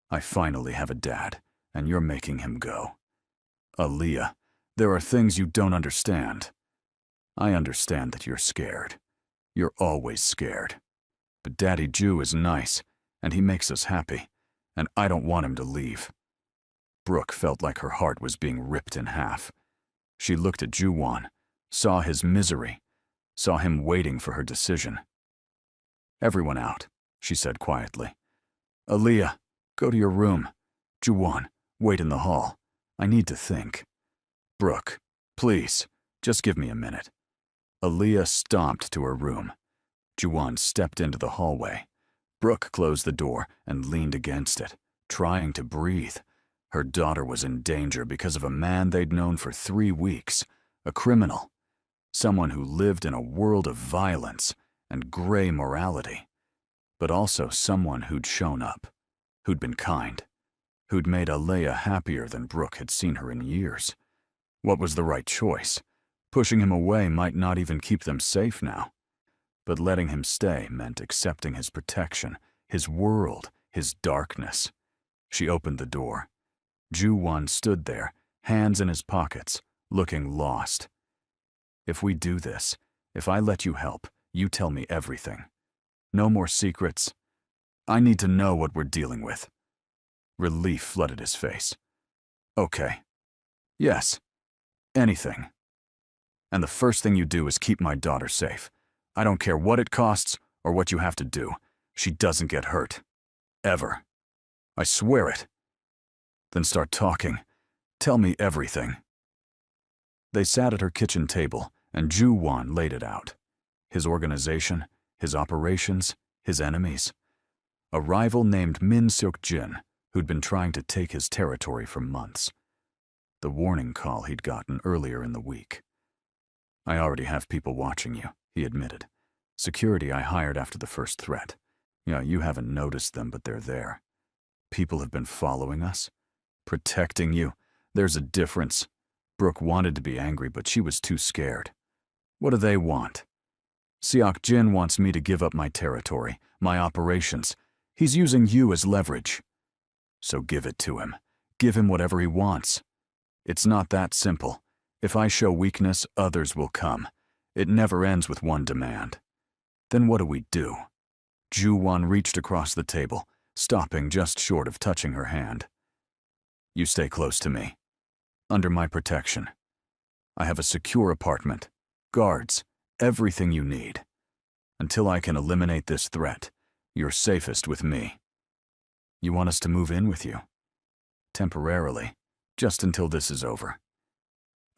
I finally have a dad, and you're making him go. Aaliyah, there are things you don't understand. I understand that you're scared. You're always scared. But Daddy Ju is nice, and he makes us happy, and I don't want him to leave. Brooke felt like her heart was being ripped in half. She looked at Ju-won, saw his misery, saw him waiting for her decision. Everyone out, she said quietly. Aaliyah, go to your room. Ju-won, wait in the hall. I need to think. Brooke, please, just give me a minute. Aaliyah stomped to her room. Ju-won stepped into the hallway. Brooke closed the door and leaned against it, trying to breathe. Her daughter was in danger because of a man they'd known for 3 weeks, a criminal, someone who lived in a world of violence and gray morality, but also someone who'd shown up, who'd been kind, who'd made Aaliyah happier than Brooke had seen her in years. What was the right choice? Pushing him away might not even keep them safe now. But letting him stay meant accepting his protection, his world, his darkness. She opened the door. Ju-won stood there, hands in his pockets, looking lost. If we do this, if I let you help, you tell me everything. No more secrets. I need to know what we're dealing with. Relief flooded his face. Okay. Yes. Anything. And the first thing you do is keep my daughter safe. I don't care what it costs or what you have to do. She doesn't get hurt. Ever. I swear it. Then start talking. Tell me everything. They sat at her kitchen table, and Ju-won laid it out. His organization, his operations, his enemies. A rival named Min Seok-jin, who'd been trying to take his territory for months. The warning call he'd gotten earlier in the week. I already have people watching you, he admitted. Security I hired after the first threat. Yeah, you haven't noticed them, but they're there. People have been following us. Protecting you? There's a difference. Brooke wanted to be angry, but she was too scared. What do they want? Seok Jin wants me to give up my territory, my operations. He's using you as leverage. So give it to him. Give him whatever he wants. It's not that simple. If I show weakness, others will come. It never ends with one demand. Then what do? Ju-won reached across the table, stopping just short of touching her hand. You stay close to me. Under my protection. I have a secure apartment, guards, everything you need. Until I can eliminate this threat, you're safest with me. You want us to move in with you? Temporarily, just until this is over.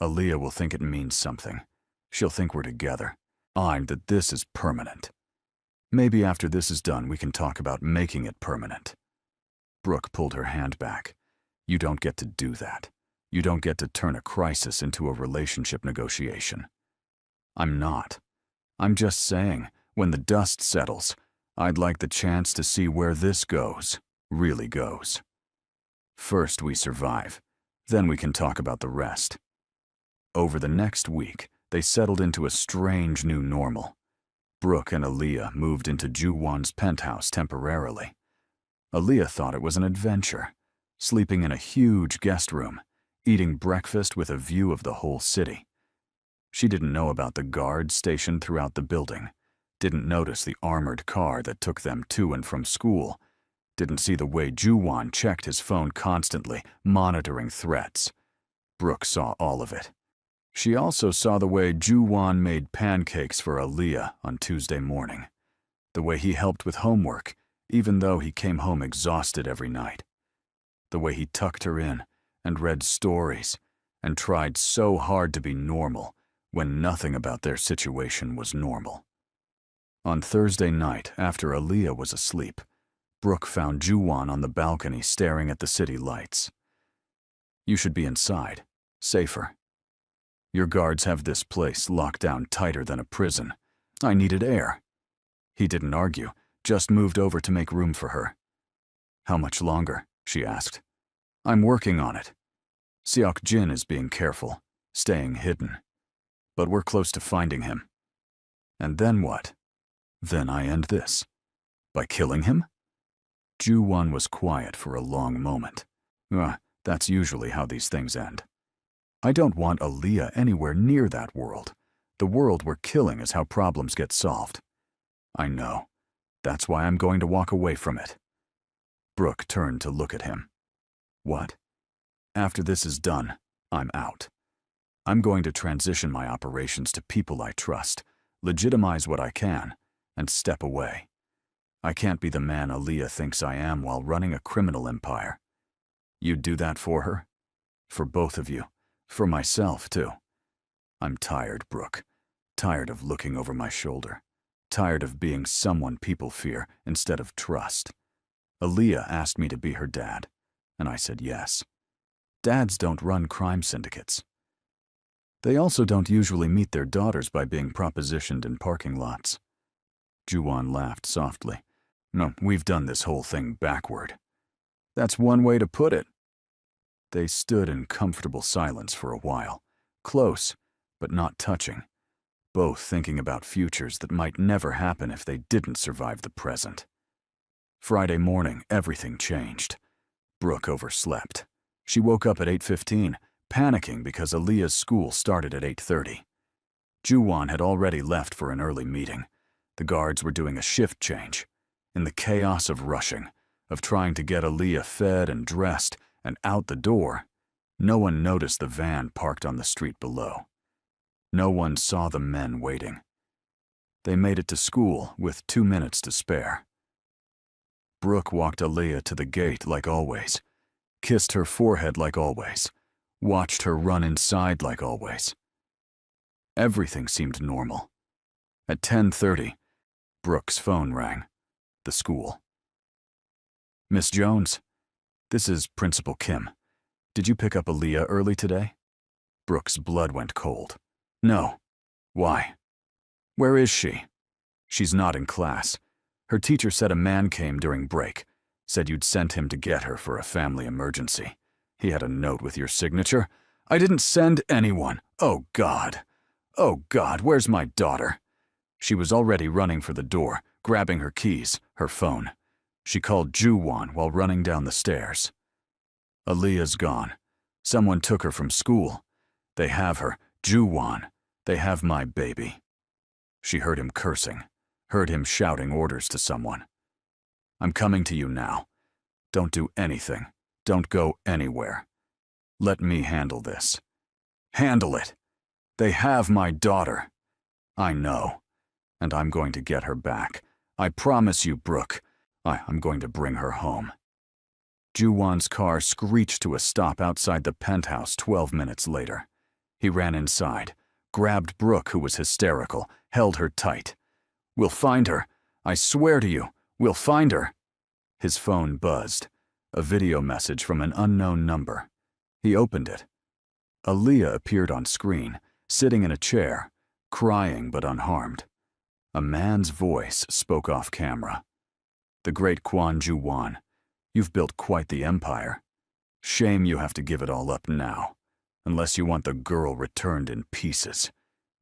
Aaliyah will think it means something. She'll think we're together. That this is permanent. Maybe after this is done, we can talk about making it permanent. Brooke pulled her hand back. You don't get to do that. You don't get to turn a crisis into a relationship negotiation. I'm not. I'm just saying, when the dust settles, I'd like the chance to see where this goes, really goes. First we survive, then we can talk about the rest. Over the next week, they settled into a strange new normal. Brooke and Aaliyah moved into Ju-won's penthouse temporarily. Aaliyah thought it was an adventure, sleeping in a huge guest room, eating breakfast with a view of the whole city. She didn't know about the guards stationed throughout the building, didn't notice the armored car that took them to and from school, didn't see the way Ju-won checked his phone constantly, monitoring threats. Brooke saw all of it. She also saw the way Ju-won made pancakes for Aaliyah on Tuesday morning, the way he helped with homework, even though he came home exhausted every night, the way he tucked her in and read stories and tried so hard to be normal when nothing about their situation was normal. On Thursday night, after Aaliyah was asleep, Brooke found Ju-won on the balcony staring at the city lights. You should be inside, safer. Your guards have this place locked down tighter than a prison. I needed air. He didn't argue, just moved over to make room for her. How much longer? She asked. I'm working on it. Seok Jin is being careful, staying hidden. But we're close to finding him. And then what? Then I end this. By killing him? Ju-won was quiet for a long moment. That's usually how these things end. I don't want Aaliyah anywhere near that world. The world where killing is how problems get solved. I know. That's why I'm going to walk away from it. Brooke turned to look at him. What? After this is done, I'm out. I'm going to transition my operations to people I trust, legitimize what I can, and step away. I can't be the man Aaliyah thinks I am while running a criminal empire. You'd do that for her? For both of you. For myself, too. I'm tired, Brooke. Tired of looking over my shoulder. Tired of being someone people fear instead of trust. Aaliyah asked me to be her dad, and I said yes. Dads don't run crime syndicates. They also don't usually meet their daughters by being propositioned in parking lots. Ju-won laughed softly. No, we've done this whole thing backward. That's one way to put it. They stood in comfortable silence for a while, close, but not touching, both thinking about futures that might never happen if they didn't survive the present. Friday morning, everything changed. Brooke overslept. She woke up at 8:15, panicking because Aaliyah's school started at 8:30. Ju-won had already left for an early meeting. The guards were doing a shift change. In the chaos of rushing, of trying to get Aaliyah fed and dressed and out the door, no one noticed the van parked on the street below. No one saw the men waiting. They made it to school with 2 minutes to spare. Brooke walked Aaliyah to the gate like always, kissed her forehead like always, watched her run inside like always. Everything seemed normal. At 10:30, Brooke's phone rang. The school. Miss Jones, this is Principal Kim. Did you pick up Aaliyah early today? Brooke's blood went cold. No. Why? Where is she? She's not in class. Her teacher said a man came during break, said you'd sent him to get her for a family emergency. He had a note with your signature. I didn't send anyone. Oh, God. Oh, God, where's my daughter? She was already running for the door, grabbing her keys, her phone. She called Ju-won while running down the stairs. Aaliyah's gone. Someone took her from school. They have her, Ju-won. They have my baby. She heard him cursing, heard him shouting orders to someone. I'm coming to you now. Don't do anything. Don't go anywhere. Let me handle this. Handle it. They have my daughter. I know. And I'm going to get her back. I promise you, Brooke. I'm going to bring her home. Ju-won's car screeched to a stop outside the penthouse 12 minutes later. He ran inside, grabbed Brooke, who was hysterical, held her tight. We'll find her. I swear to you, we'll find her. His phone buzzed. A video message from an unknown number. He opened it. Aaliyah appeared on screen, sitting in a chair, crying but unharmed. A man's voice spoke off camera. The great Kwon Ju-won, you've built quite the empire. Shame you have to give it all up now, unless you want the girl returned in pieces.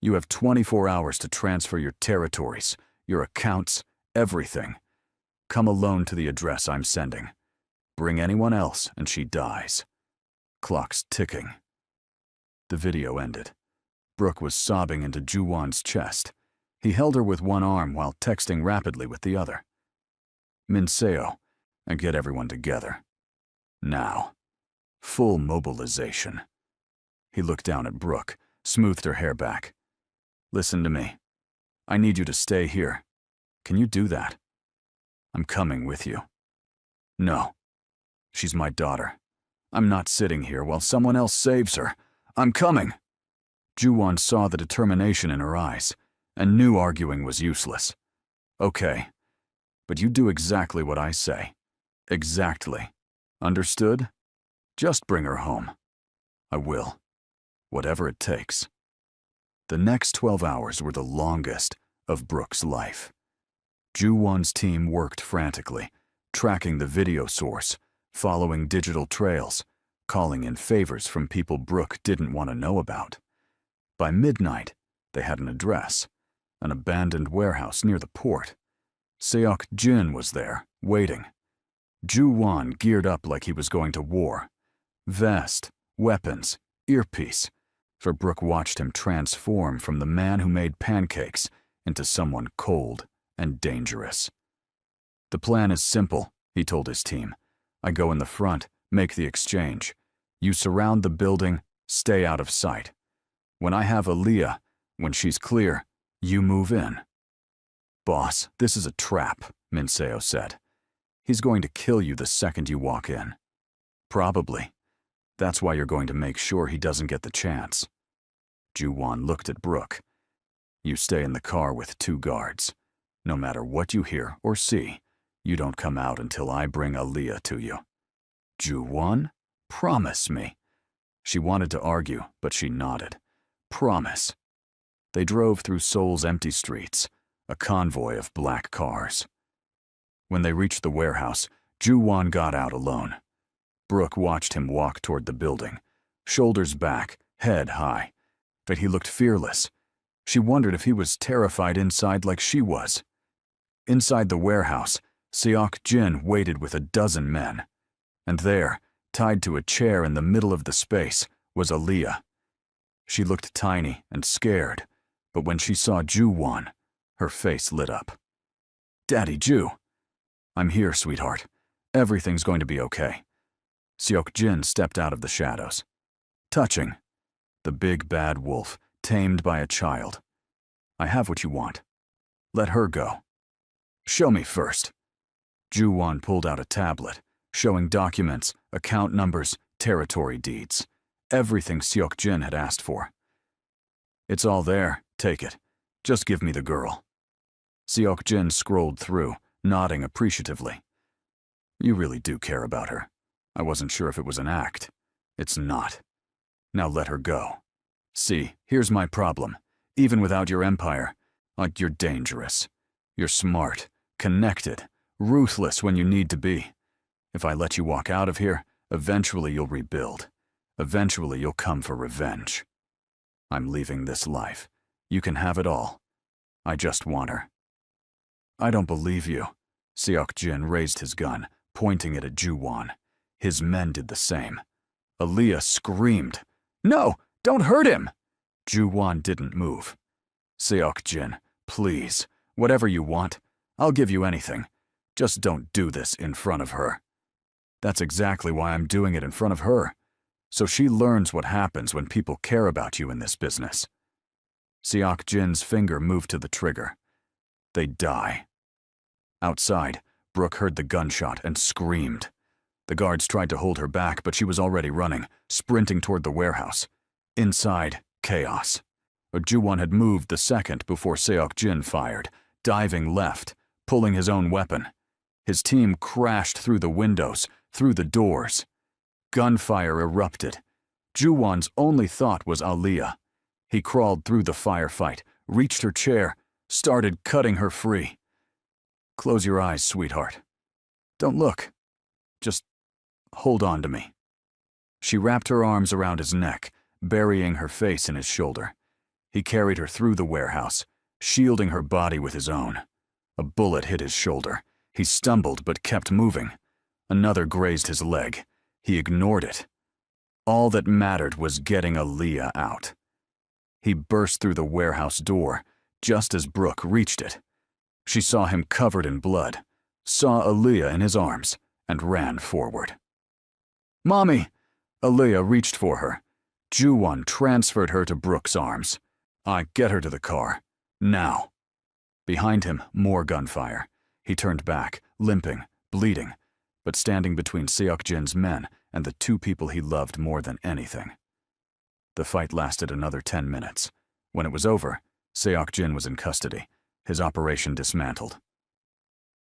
You have 24 hours to transfer your territories, your accounts, everything. Come alone to the address I'm sending. Bring anyone else and she dies. Clock's ticking. The video ended. Brooke was sobbing into Ju-won's chest. He held her with one arm while texting rapidly with the other. Minseo, and get everyone together. Now. Full mobilization. He looked down at Brooke, smoothed her hair back. Listen to me. I need you to stay here. Can you do that? I'm coming with you. No. She's my daughter. I'm not sitting here while someone else saves her. I'm coming. Ju-won saw the determination in her eyes, and knew arguing was useless. Okay, but you do exactly what I say. Exactly. Understood? Just bring her home. I will. Whatever it takes. The next 12 hours were the longest of Brooke's life. Ju-won's team worked frantically, tracking the video source, following digital trails, calling in favors from people Brooke didn't want to know about. By midnight, they had an address, an abandoned warehouse near the port. Seok-jin was there, waiting. Ju-won geared up like he was going to war. Vest, weapons, earpiece, for Brooke watched him transform from the man who made pancakes into someone cold and dangerous. The plan is simple, he told his team. I go in the front, make the exchange. You surround the building, stay out of sight. When I have Aaliyah, when she's clear, you move in. Boss, this is a trap, Minseo said. He's going to kill you the second you walk in. Probably. That's why you're going to make sure he doesn't get the chance. Ju-won looked at Brooke. You stay in the car with 2 guards. No matter what you hear or see, you don't come out until I bring Aaliyah to you. Ju-won? Promise me. She wanted to argue, but she nodded. Promise. They drove through Seoul's empty streets, a convoy of black cars. When they reached the warehouse, Ju-won got out alone. Brooke watched him walk toward the building, shoulders back, head high. But he looked fearless. She wondered if he was terrified inside like she was. Inside the warehouse, Seok-jin waited with a dozen men. And there, tied to a chair in the middle of the space, was Aaliyah. She looked tiny and scared, but when she saw Ju-won, her face lit up. Daddy Ju. I'm here, sweetheart. Everything's going to be okay. Seok-jin stepped out of the shadows. Touching. The big bad wolf, tamed by a child. I have what you want. Let her go. Show me first. Ju-won pulled out a tablet, showing documents, account numbers, territory deeds. Everything Seok-jin had asked for. It's all there, take it. Just give me the girl. Seok-jin scrolled through, nodding appreciatively. You really do care about her. I wasn't sure if it was an act. It's not. Now let her go. See, here's my problem. Even without your empire, you're dangerous. You're smart, connected, ruthless when you need to be. If I let you walk out of here, Eventually you'll rebuild. Eventually you'll come for revenge. I'm leaving this life. You can have it all. I just want her." "I don't believe you." Seok-jin raised his gun, pointing it at Ju-won. His men did the same. Aaliyah screamed, "No, don't hurt him!" Ju-won didn't move. "Seok-jin, please, whatever you want, I'll give you anything. Just don't do this in front of her." "That's exactly why I'm doing it in front of her. So she learns what happens when people care about you in this business." Seok-jin's finger moved to the trigger. "They die." Outside, Brooke heard the gunshot and screamed. The guards tried to hold her back, but she was already running, sprinting toward the warehouse. Inside, chaos. Ju-won had moved the second before Seok-jin fired, diving left, pulling his own weapon. His team crashed through the windows, through the doors. Gunfire erupted. Ju-won's only thought was Aaliyah. He crawled through the firefight, reached her chair, started cutting her free. "Close your eyes, sweetheart. Don't look. Just hold on to me." She wrapped her arms around his neck, burying her face in his shoulder. He carried her through the warehouse, shielding her body with his own. A bullet hit his shoulder. He stumbled but kept moving. Another grazed his leg. He ignored it. All that mattered was getting Aaliyah out. He burst through the warehouse door, just as Brooke reached it. She saw him covered in blood, saw Aaliyah in his arms, and ran forward. "Mommy!" Aaliyah reached for her. Ju-won transferred her to Brooke's arms. Get her to the car. Now." Behind him, more gunfire. He turned back, limping, bleeding, but standing between Seok-jin's men and the two people he loved more than anything. The fight lasted another 10 minutes. When it was over, Seok-jin was in custody, his operation dismantled.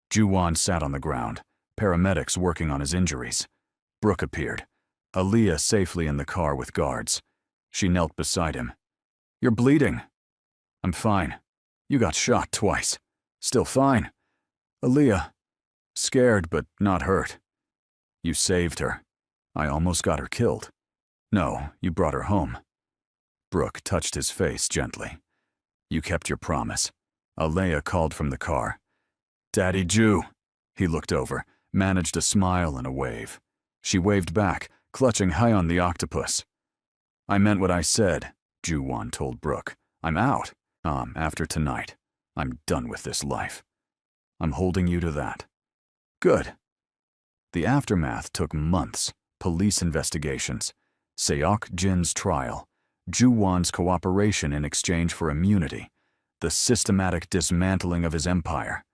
Ju-won sat on the ground, paramedics working on his injuries. Brooke appeared, Aaliyah safely in the car with guards. She knelt beside him. "You're bleeding." "I'm fine. You got shot twice. Still fine." "Aaliyah." "Scared but not hurt." "You saved her. I almost got her killed." "No, you brought her home." Brooke touched his face gently. "You kept your promise." Aaliyah called from the car. "Daddy Ju." He looked over, managed a smile and a wave. She waved back, clutching high on the octopus. "I meant what I said," Ju-won told Brooke. "I'm out. After tonight. I'm done with this life. I'm holding you to that." "Good." The aftermath took months. Police investigations, Seok-jin's trial, Ju-won's cooperation in exchange for immunity, the systematic dismantling of his empire.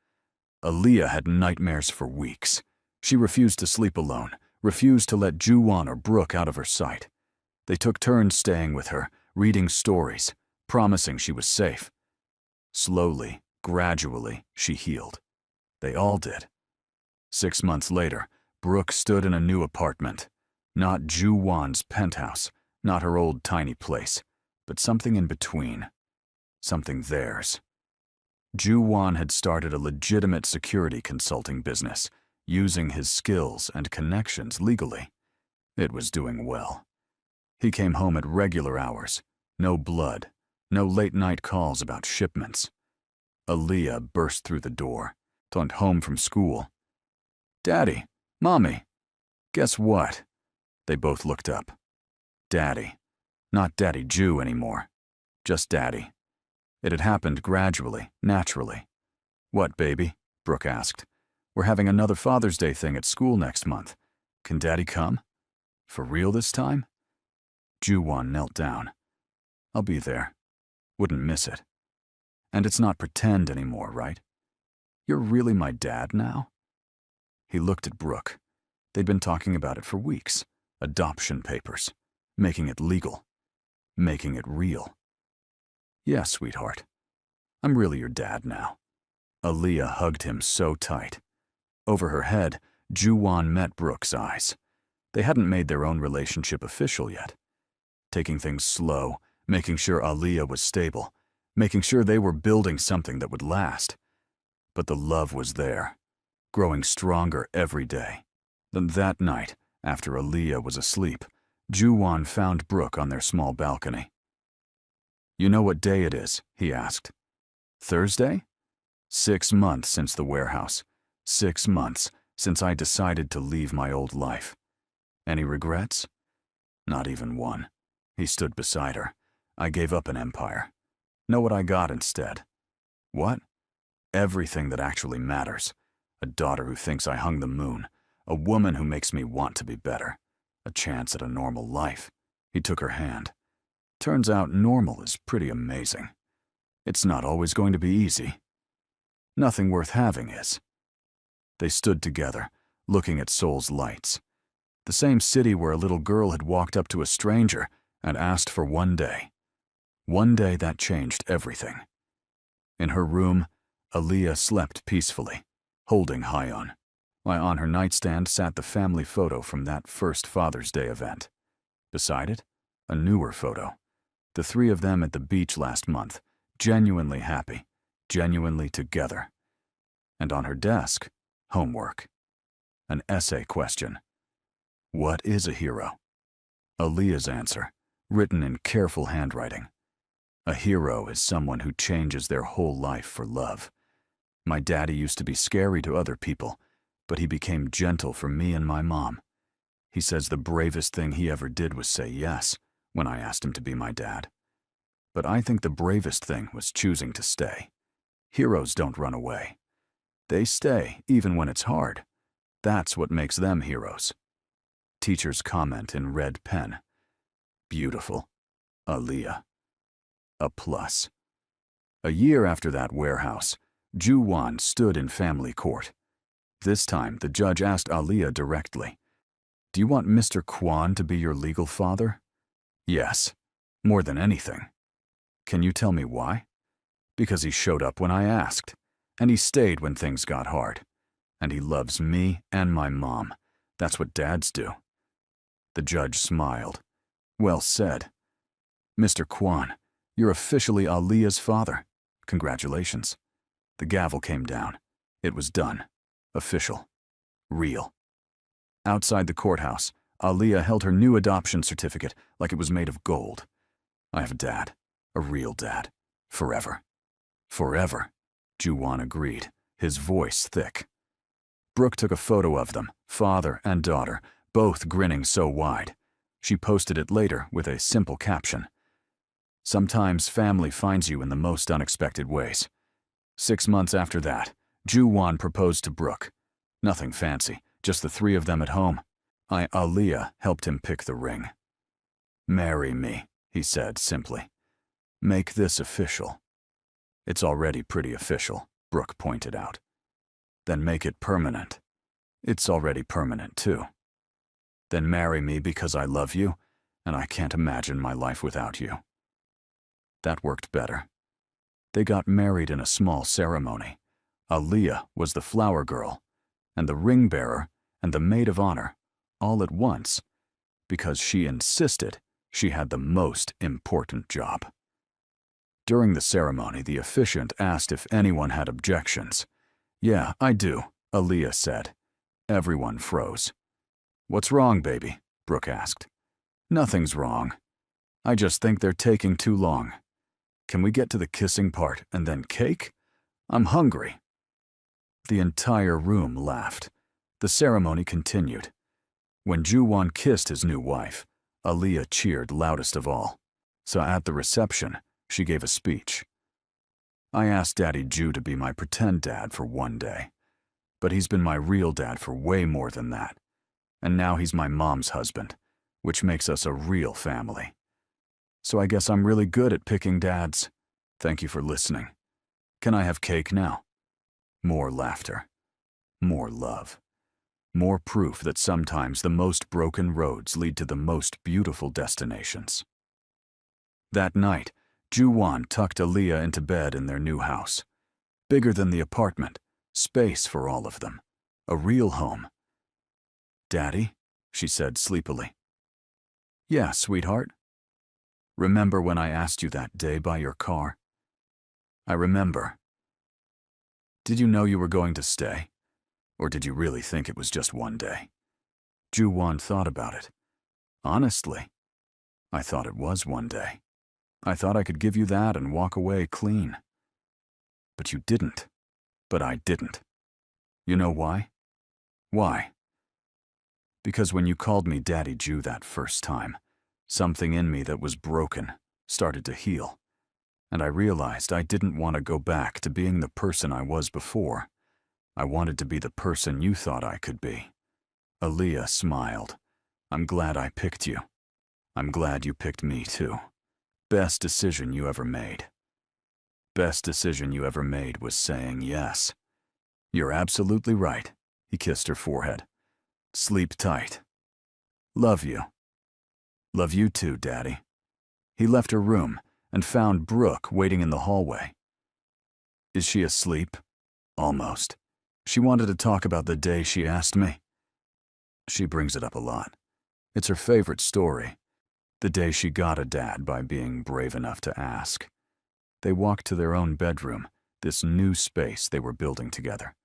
Aaliyah had nightmares for weeks. She refused to sleep alone, refused to let Ju-won or Brooke out of her sight. They took turns staying with her, reading stories, promising she was safe. Slowly, gradually, she healed. They all did. 6 months later, Brooke stood in a new apartment. Not Ju-won's penthouse, not her old tiny place, but something in between. Something theirs. Ju-won had started a legitimate security consulting business, using his skills and connections legally. It was doing well. He came home at regular hours. No blood, no late-night calls about shipments. Aaliyah burst through the door, went home from school. "Daddy, Mommy, guess what?" They both looked up. Daddy. Not Daddy Ju anymore. Just Daddy. It had happened gradually, naturally. "What, baby?" Brooke asked. "We're having another Father's Day thing at school next month. Can Daddy come? For real this time?" Ju-won knelt down. "I'll be there. Wouldn't miss it. And it's not pretend anymore, right? You're really my dad now?" He looked at Brooke. They'd been talking about it for weeks. Adoption papers. Making it legal. Making it real. "Yeah, sweetheart. I'm really your dad now." Aaliyah hugged him so tight. Over her head, Ju-won met Brooke's eyes. They hadn't made their own relationship official yet. Taking things slow, making sure Aaliyah was stable, making sure they were building something that would last. But the love was there, growing stronger every day. Then that night, After Aaliyah was asleep, Ju-won found Brooke on their small balcony. "You know what day it is?" he asked. "Thursday? 6 months since the warehouse. 6 months since I decided to leave my old life. Any regrets?" "Not even one." He stood beside her. "I gave up an empire. Know what I got instead?" "What?" "Everything that actually matters. A daughter who thinks I hung the moon. A woman who makes me want to be better. A chance at a normal life." He took her hand. "Turns out normal is pretty amazing. It's not always going to be easy. Nothing worth having is." They stood together, looking at Seoul's lights. The same city where a little girl had walked up to a stranger and asked for one day. One day that changed everything. In her room, Aaliyah slept peacefully, holding Hyun, while on her nightstand sat the family photo from that first Father's Day event. Beside it, a newer photo. The three of them at the beach last month, genuinely happy, genuinely together. And on her desk, homework. An essay question. What is a hero? Aaliyah's answer, written in careful handwriting. A hero is someone who changes their whole life for love. My daddy used to be scary to other people, but he became gentle for me and my mom. He says the bravest thing he ever did was say yes when I asked him to be my dad. But I think the bravest thing was choosing to stay. Heroes don't run away. They stay even when it's hard. That's what makes them heroes. Teacher's comment in red pen. Beautiful. Aaliyah. A plus. A year after that warehouse, Ju-won stood in family court. This time, the judge asked Aaliyah directly, "Do you want Mr. Kwon to be your legal father?" "Yes, more than anything." "Can you tell me why?" "Because he showed up when I asked, and he stayed when things got hard. And he loves me and my mom. That's what dads do." The judge smiled. "Well said. Mr. Kwon, you're officially Aaliyah's father. Congratulations." The gavel came down. It was done. Official. Real. Outside the courthouse, Aaliyah held her new adoption certificate like it was made of gold. "I have a dad. A real dad. Forever." "Forever," Ju-won agreed, his voice thick. Brooke took a photo of them, father and daughter, both grinning so wide. She posted it later with a simple caption. "Sometimes family finds you in the most unexpected ways." 6 months after that, Ju-won proposed to Brooke. Nothing fancy, just the three of them at home. Aaliyah helped him pick the ring. "Marry me," he said simply. "Make this official." "It's already pretty official," Brooke pointed out. "Then make it permanent." "It's already permanent too." "Then marry me because I love you, and I can't imagine my life without you." That worked better. They got married in a small ceremony. Aaliyah was the flower girl, and the ring bearer and the maid of honor, all at once, because she insisted she had the most important job. During the ceremony, the officiant asked if anyone had objections. "Yeah, I do," Aaliyah said. Everyone froze. "What's wrong, baby?" Brooke asked. "Nothing's wrong. I just think they're taking too long. Can we get to the kissing part and then cake? I'm hungry." The entire room laughed. The ceremony continued. When Ju-won kissed his new wife, Aaliyah cheered loudest of all. So at the reception, she gave a speech. "I asked Daddy Ju to be my pretend dad for one day, but he's been my real dad for way more than that. And now he's my mom's husband, which makes us a real family. So I guess I'm really good at picking dads. Thank you for listening. Can I have cake now?" More laughter. More love. More proof that sometimes the most broken roads lead to the most beautiful destinations. That night, Ju-won tucked Aaliyah into bed in their new house. Bigger than the apartment, space for all of them. A real home. "Daddy?" she said sleepily. "Yeah, sweetheart. Remember when I asked you that day by your car?" "I remember. Did you know you were going to stay? Or did you really think it was just one day?" Ju-won thought about it. Honestly, I thought it was one day. I thought I could give you that and walk away clean. But you didn't. But I didn't. You know why? Why? Because when you called me Daddy Ju that first time, something in me that was broken started to heal. And I realized I didn't want to go back to being the person I was before. I wanted to be the person you thought I could be. Aaliyah smiled. I'm glad I picked you. I'm glad you picked me too. Best decision you ever made. Best decision you ever made was saying yes. You're absolutely right. He kissed her forehead. Sleep tight. Love you. Love you too, Daddy. He left her room and found Brooke waiting in the hallway. Is she asleep? Almost. She wanted to talk about the day she asked me. She brings it up a lot. It's her favorite story. The day she got a dad by being brave enough to ask. They walked to their own bedroom, this new space they were building together.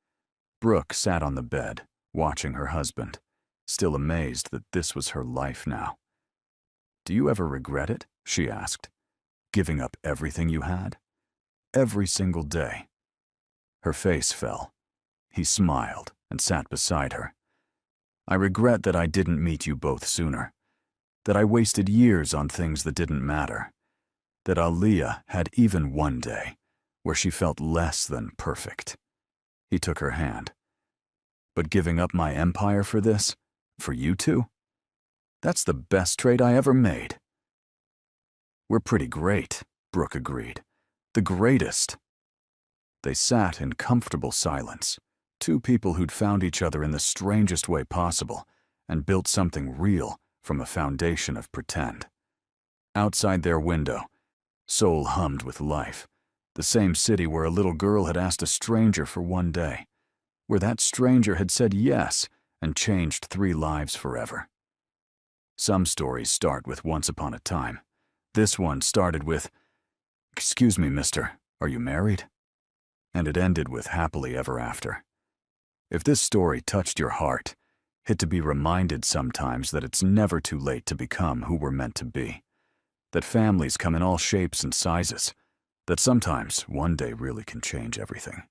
Brooke sat on the bed, watching her husband, still amazed that this was her life now. Do you ever regret it? She asked. Giving up everything you had? Every single day. Her face fell. He smiled and sat beside her. I regret that I didn't meet you both sooner. That I wasted years on things that didn't matter. That Aaliyah had even one day where she felt less than perfect. He took her hand. But giving up my empire for this? For you two? That's the best trade I ever made. We're pretty great, Brooke agreed. The greatest. They sat in comfortable silence, two people who'd found each other in the strangest way possible and built something real from a foundation of pretend. Outside their window, Seoul hummed with life, the same city where a little girl had asked a stranger for one day, where that stranger had said yes and changed 3 lives forever. Some stories start with once upon a time. This one started with, "Excuse me, mister, are you married?" And it ended with happily ever after. If this story touched your heart, hit to be reminded sometimes that it's never too late to become who we're meant to be. That families come in all shapes and sizes. That sometimes one day really can change everything.